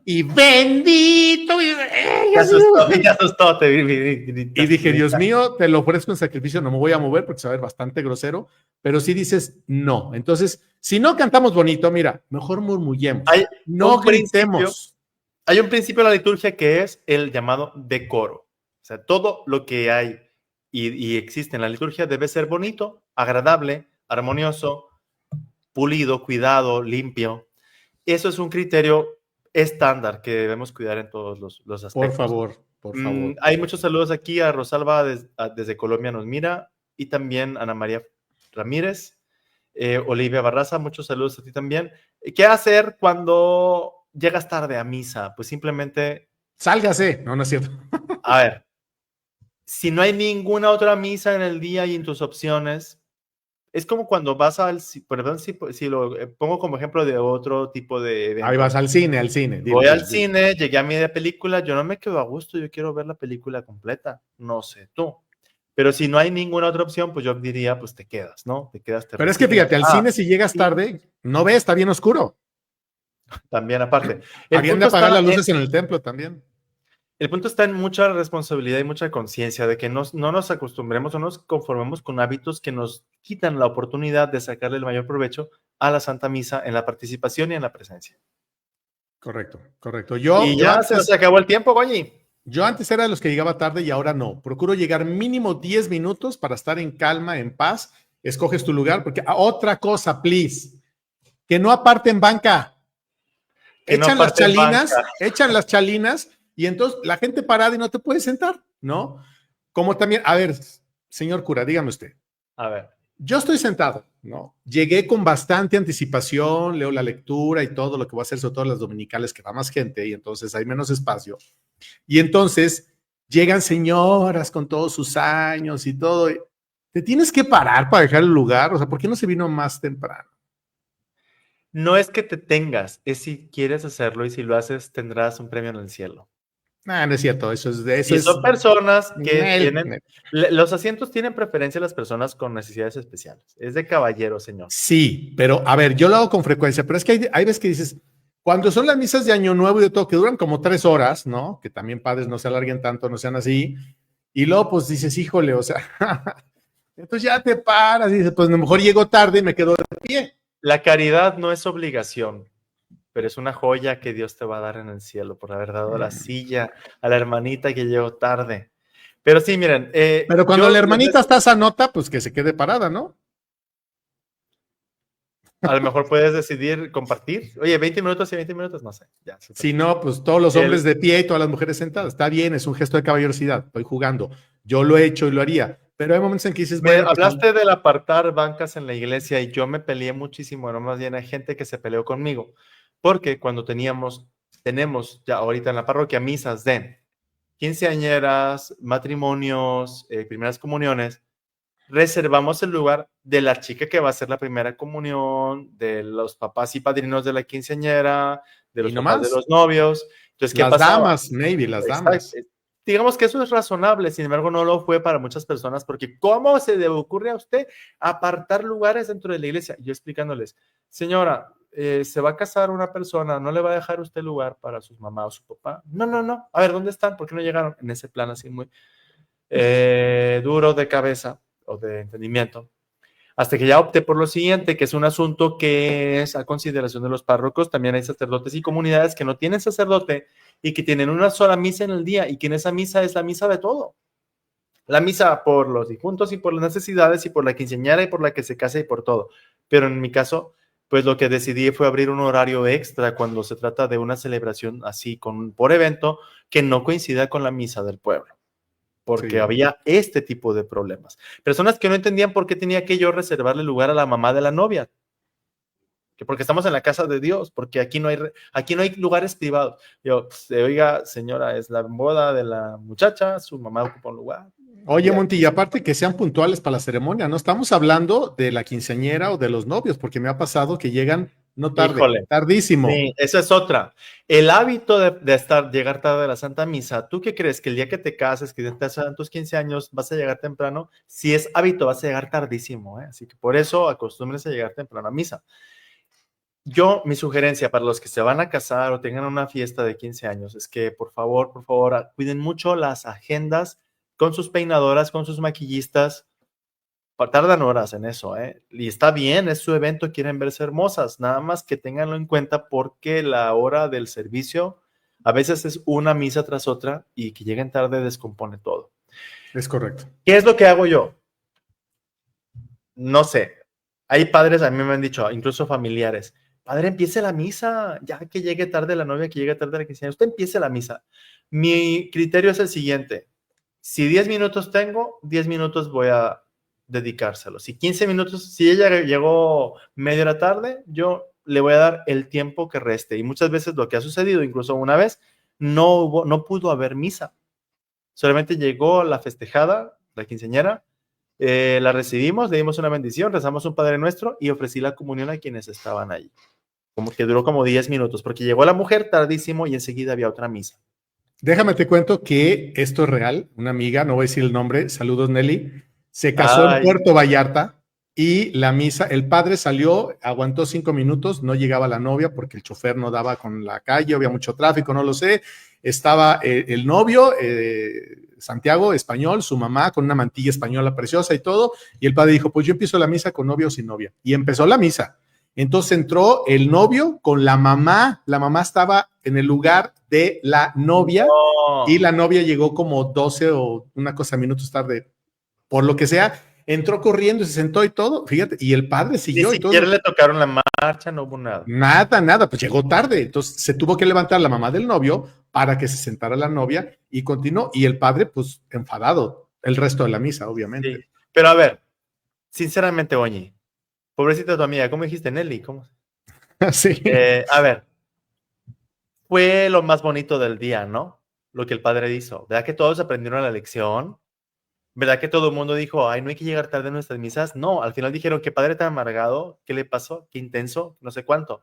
Y bendito. Me asustó. Y dije, Dios mío, te lo ofrezco en sacrificio, no me voy a mover porque se va a ver bastante grosero, pero si dices no. Entonces, si no cantamos bonito, mira, mejor murmullemos, no gritemos. Hay un principio de la liturgia que es el llamado decoro. O sea, todo lo que hay y existe en la liturgia debe ser bonito, agradable, armonioso, pulido, cuidado, limpio. Eso es un criterio estándar que debemos cuidar en todos los aspectos. Por favor. Hay muchos saludos aquí. A Rosalba desde Colombia nos mira, y también Ana María Ramírez, Olivia Barraza, muchos saludos a ti también. ¿Qué hacer cuando llegas tarde a misa, pues simplemente, Sálgase. No, no es cierto. a ver, si no hay ninguna otra misa en el día y en tus opciones, es como cuando vas perdón si lo pongo como ejemplo de otro tipo de evento. Ahí vas al cine. Voy al cine, llegué a media película, yo no me quedo a gusto, yo quiero ver la película completa, no sé tú. Pero si no hay ninguna otra opción, pues yo diría, pues te quedas, ¿no? Te quedas. Pero es que fíjate, al cine si llegas tarde, no ves, está bien oscuro. También aparte. Habían de apagar las luces en el templo también. El punto está en mucha responsabilidad y mucha conciencia de que no nos acostumbremos o nos conformemos con hábitos que nos quitan la oportunidad de sacarle el mayor provecho a la Santa Misa en la participación y en la presencia. Correcto, correcto. Y ya se acabó el tiempo, Goñi. Yo antes era de los que llegaba tarde y ahora no. Procuro llegar mínimo 10 minutos para estar en calma, en paz. Escoges tu lugar, porque otra cosa, please, que no aparten banca. Echan las chalinas y entonces la gente parada y no te puedes sentar, ¿no? Como también, a ver, señor cura, dígame usted. A ver. Yo estoy sentado, ¿no? Llegué con bastante anticipación, leo la lectura y todo lo que voy a hacer, sobre todo las dominicales, que va más gente y entonces hay menos espacio. Y entonces llegan señoras con todos sus años y todo. Te tienes que parar para dejar el lugar. O sea, ¿por qué no se vino más temprano? No es que te tengas, es si quieres hacerlo y si lo haces tendrás un premio en el cielo. No es cierto, eso es... Son personas que tienen... Los asientos tienen preferencia a las personas con necesidades especiales. Es de caballero, señor. Sí, pero a ver, yo lo hago con frecuencia, pero es que hay veces que dices, cuando son las misas de Año Nuevo y de todo, que duran como 3 horas, ¿no? Que también padres no se alarguen tanto, no sean así. Y luego pues dices, híjole, o sea, entonces ya te paras y dices, pues a lo mejor llego tarde y me quedo de pie. La caridad no es obligación, pero es una joya que Dios te va a dar en el cielo por haber dado la silla a la hermanita que llegó tarde. Pero sí, miren. Pero cuando la hermanita está esa nota, pues que se quede parada, ¿no? A lo mejor puedes decidir compartir. Oye, 20 minutos y 20 minutos, no sé. Ya, si no, pues todos los hombres de pie y todas las mujeres sentadas. Está bien, es un gesto de caballerosidad. Estoy jugando. Yo lo he hecho y lo haría. Pero hay momentos en que dices... Bueno, hablaste del apartar bancas en la iglesia y yo me peleé muchísimo. No, más bien hay gente que se peleó conmigo. Porque cuando tenemos ya ahorita en la parroquia misas de quinceañeras, matrimonios, primeras comuniones, reservamos el lugar de la chica que va a hacer la primera comunión, de los papás y padrinos de la quinceañera, de los papás de los novios. Entonces, ¿qué pasaba? Damas, maybe, las damas. Digamos que eso es razonable, sin embargo, no lo fue para muchas personas, porque ¿cómo se le ocurre a usted apartar lugares dentro de la iglesia? Yo explicándoles, señora, se va a casar una persona, ¿no le va a dejar usted lugar para su mamá o su papá? No. A ver, ¿dónde están? ¿Por qué no llegaron? En ese plan así muy duro de cabeza o de entendimiento. Hasta que ya opté por lo siguiente, que es un asunto que es a consideración de los párrocos. También hay sacerdotes y comunidades que no tienen sacerdote y que tienen una sola misa en el día y que en esa misa es la misa de todo. La misa por los difuntos y por las necesidades y por la quinceañera y por la que se casa y por todo. Pero en mi caso, pues lo que decidí fue abrir un horario extra cuando se trata de una celebración así por evento que no coincida con la misa del pueblo. Porque había este tipo de problemas. Personas que no entendían por qué tenía que yo reservarle lugar a la mamá de la novia. Que porque estamos en la casa de Dios, porque aquí no hay lugares privados. Yo, oiga, señora, es la boda de la muchacha, su mamá ocupa un lugar. Oye, Monty, y aparte que sean puntuales para la ceremonia, no estamos hablando de la quinceañera o de los novios, porque me ha pasado que llegan no tarde, tardísimo. Sí, esa es otra. El hábito de llegar tarde a la Santa Misa, ¿tú qué crees? Que el día que te cases, que te hacen tus 15 años, vas a llegar temprano. Si es hábito, vas a llegar tardísimo, ¿eh? Así que por eso acostúmbrense a llegar temprano a misa. Mi sugerencia para los que se van a casar o tengan una fiesta de 15 años es que por favor, cuiden mucho las agendas con sus peinadoras, con sus maquillistas. Tardan horas en eso, ¿eh? Y está bien, es su evento, quieren verse hermosas, nada más que ténganlo en cuenta porque la hora del servicio a veces es una misa tras otra y que lleguen tarde descompone todo. Es correcto. ¿Qué es lo que hago yo? No sé, hay padres, a mí me han dicho, incluso familiares, padre, empiece la misa, ya que llegue tarde la novia, que llegue tarde la quinceañera, usted empiece la misa. Mi criterio es el siguiente, si 10 minutos tengo, 10 minutos voy a dedicárselo. Si 15 minutos, si ella llegó media hora tarde, yo le voy a dar el tiempo que reste. Y muchas veces lo que ha sucedido, incluso una vez, no pudo haber misa. Solamente llegó la festejada, la quinceañera, la recibimos, le dimos una bendición, rezamos un Padre Nuestro y ofrecí la comunión a quienes estaban ahí. Como que duró como 10 minutos, porque llegó la mujer tardísimo y enseguida había otra misa. Déjame te cuento que esto es real. Una amiga, no voy a decir el nombre, saludos Nelly, se casó en Puerto Vallarta y la misa, el padre salió, aguantó 5 minutos, no llegaba la novia porque el chofer no daba con la calle, había mucho tráfico, no lo sé. Estaba el novio, Santiago, español, su mamá con una mantilla española preciosa y todo, y el padre dijo, pues yo empiezo la misa con novio o sin novia. Y empezó la misa. Entonces entró el novio con la mamá estaba en el lugar de la novia y la novia llegó como 12 o una cosa minutos tarde, por lo que sea, entró corriendo y se sentó y todo, fíjate, y el padre siguió. Ni siquiera le tocaron la marcha, no hubo nada. Nada, pues llegó tarde, entonces se tuvo que levantar la mamá del novio para que se sentara la novia y continuó, y el padre pues enfadado, el resto de la misa, obviamente. Sí. Pero a ver, sinceramente, Oñi, pobrecita tu amiga, ¿cómo dijiste, Nelly? ¿Cómo? Sí. A ver, fue lo más bonito del día, ¿no? Lo que el padre hizo. ¿Verdad que todos aprendieron la lección? ¿Verdad que todo el mundo dijo, ay, no hay que llegar tarde a nuestras misas? No, al final dijeron, qué padre tan amargado, ¿qué le pasó? Qué intenso, no sé cuánto.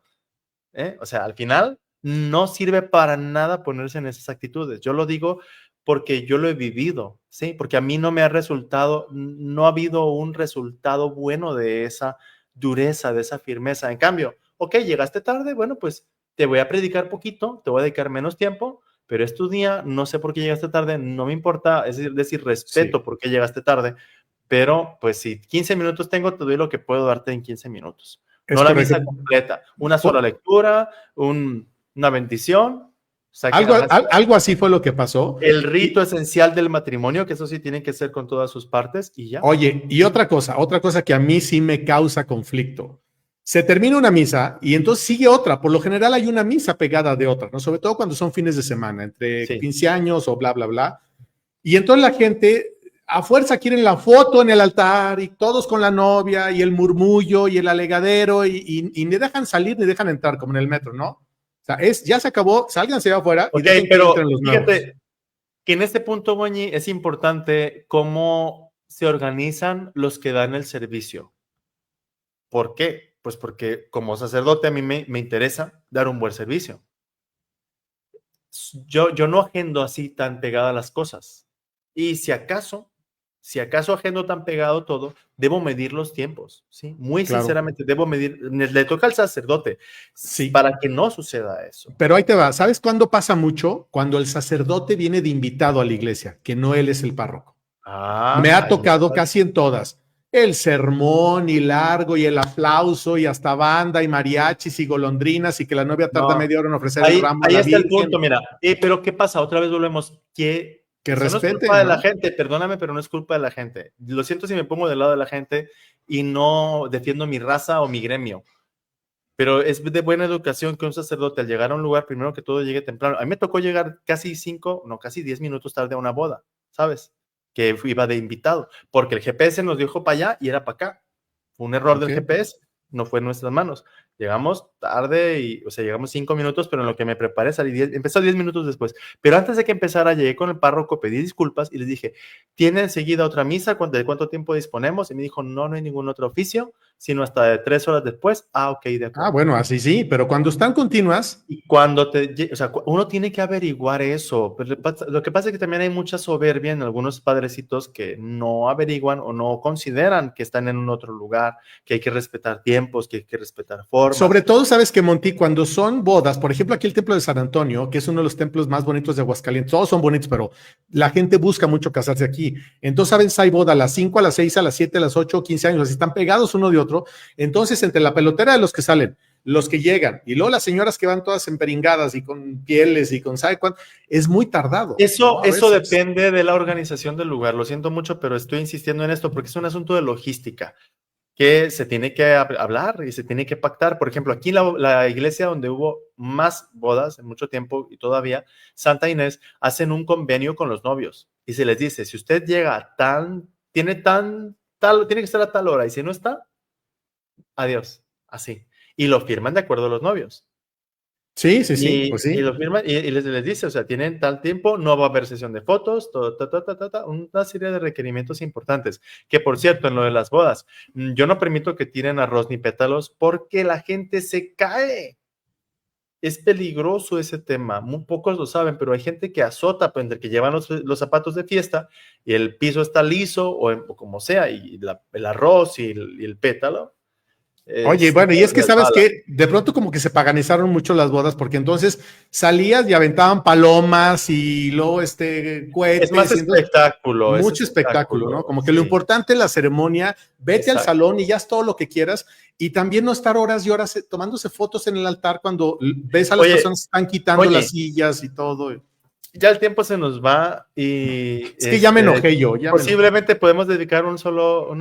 O sea, al final no sirve para nada ponerse en esas actitudes. Yo lo digo porque yo lo he vivido, ¿sí? Porque a mí no me ha resultado, no ha habido un resultado bueno de esa dureza, de esa firmeza. En cambio, ok, llegaste tarde, bueno, pues te voy a predicar poquito, te voy a dedicar menos tiempo, pero es tu día, no sé por qué llegaste tarde, no me importa, es decir, respeto Sí. por qué llegaste tarde, pero pues si 15 minutos tengo, te doy lo que puedo darte en 15 minutos. No la misa completa, una sola lectura, una bendición. Algo así fue lo que pasó. El rito esencial del matrimonio, que eso sí tiene que ser con todas sus partes y ya. Oye, y otra cosa que a mí sí me causa conflicto. Se termina una misa y entonces sigue otra. Por lo general hay una misa pegada de otra, ¿no? Sobre todo cuando son fines de semana, entre 15 años o bla, bla, bla. Y entonces la gente a fuerza quieren la foto en el altar y todos con la novia y el murmullo y el alegadero y ni dejan salir ni dejan entrar como en el metro, ¿no? O sea, ya se acabó, sálganse afuera y dejen que entren los nuevos. Fíjate que en este punto, Goñi, es importante cómo se organizan los que dan el servicio. ¿Por qué? Pues porque como sacerdote a mí me interesa dar un buen servicio. Yo no agendo así tan pegada las cosas. Y si acaso agendo tan pegado todo, debo medir los tiempos, ¿sí? Muy sinceramente, debo medir, le toca al sacerdote, sí, para que no suceda eso. Pero ahí te va, ¿sabes cuándo pasa mucho? Cuando el sacerdote viene de invitado a la iglesia, que no él es el párroco. Me ha tocado casi en todas. El sermón y largo y el aplauso y hasta banda y mariachis y golondrinas y que la novia tarda media hora en ofrecer el ramo. Ahí está el punto, mira. Pero ¿qué pasa? Otra vez volvemos. Que respeten. No es culpa de la gente, perdóname, pero no es culpa de la gente. Lo siento si me pongo del lado de la gente y no defiendo mi raza o mi gremio. Pero es de buena educación que un sacerdote al llegar a un lugar, primero que todo llegue temprano. A mí me tocó llegar casi 10 minutos tarde a una boda, ¿sabes? Que iba de invitado, porque el GPS nos dijo para allá y era para acá. Fue un error del GPS, no fue en nuestras manos. Llegamos tarde, o sea, llegamos 5 minutos, pero en lo que me preparé empezó 10 minutos después. Pero antes de que empezara, llegué con el párroco, pedí disculpas y les dije, ¿tiene enseguida otra misa? ¿De cuánto tiempo disponemos? Y me dijo, no hay nningún otro oficio, sino hasta de 3 horas después. Ok, de acuerdo. Bueno, así sí, pero cuando están continuas. Y cuando o sea, uno tiene que averiguar eso. Pero lo que pasa es que también hay mucha soberbia en algunos padrecitos que no averiguan o no consideran que están en un otro lugar, que hay que respetar tiempos, que hay que respetar formas. Sobre todo, sabes que, Monty, cuando son bodas, por ejemplo, aquí el templo de San Antonio, que es uno de los templos más bonitos de Aguascalientes, todos son bonitos, pero la gente busca mucho casarse aquí. Entonces, ¿sabes? Hay boda a las 5, a las 6, a las 7, a las 8, 15 años, así están pegados uno de otro. Entonces, entre la pelotera de los que salen, los que llegan, y luego las señoras que van todas emperingadas y con pieles y con ¿sabe cuánto? Es muy tardado. Eso depende de la organización del lugar. Lo siento mucho, pero estoy insistiendo en esto porque es un asunto de logística que se tiene que hablar y se tiene que pactar. Por ejemplo, aquí la iglesia donde hubo más bodas en mucho tiempo y todavía, Santa Inés, hacen un convenio con los novios y se les dice, si usted llega tiene que estar a tal hora y si no está, adiós, así. y lo firman de acuerdo a los novios. Sí, sí, sí, pues sí. Y lo firman y les dice, o sea, tienen tal tiempo, no va a haber sesión de fotos, una serie de requerimientos importantes. Que por cierto, en lo de las bodas, yo no permito que tiren arroz ni pétalos porque la gente se cae. Es peligroso ese tema, muy pocos lo saben, pero hay gente que azota, pues, entre que llevan los zapatos de fiesta y el piso está liso o como sea, y el arroz y el pétalo. Oye, bueno, y es que sabes resbala. que de pronto como que se paganizaron mucho las bodas, porque entonces salías y aventaban palomas y luego cohetes. Es más y entonces, espectáculo. es mucho espectáculo, ¿no? Como que sí. lo importante es la ceremonia, vete al Exacto. salón y ya es todo lo que quieras, y también no estar horas y horas tomándose fotos en el altar cuando ves a las personas que están quitando las sillas y todo. Ya el tiempo se nos va y... Es que ya me enojé yo. Posiblemente podemos dedicar una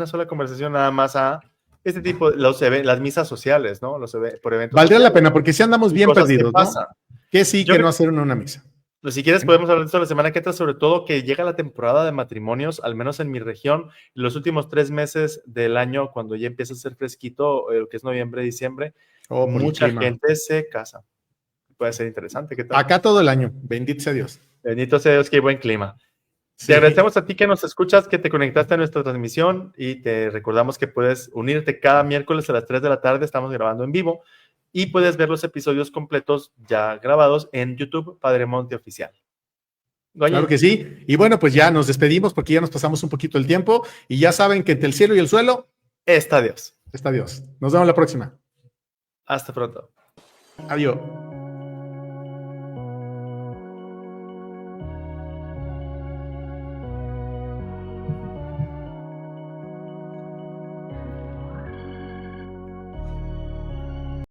sola conversación nada más a este tipo, las misas sociales, ¿no? Por eventos. Valdría la pena, porque si andamos bien perdidos, ¿no? Que sí, Yo que no hacer una misa. Pues si quieres podemos hablar de esto la semana que entra, sobre todo que llega la temporada de matrimonios, al menos en mi región, en los últimos 3 meses del año, cuando ya empieza a ser fresquito, que es noviembre, diciembre, mucha gente se casa. Puede ser interesante. ¿Qué tal? Acá todo el año, bendito sea Dios. Bendito sea Dios, qué buen clima. Sí. Te agradecemos a ti que nos escuchas, que te conectaste a nuestra transmisión y te recordamos que puedes unirte cada miércoles a las 3 de la tarde, estamos grabando en vivo y puedes ver los episodios completos ya grabados en YouTube Padre Monte Oficial. Oye. Claro que sí. Y bueno, pues ya nos despedimos porque ya nos pasamos un poquito el tiempo y ya saben que entre el cielo y el suelo está Dios. Está Dios. Nos vemos la próxima. Hasta pronto. Adiós.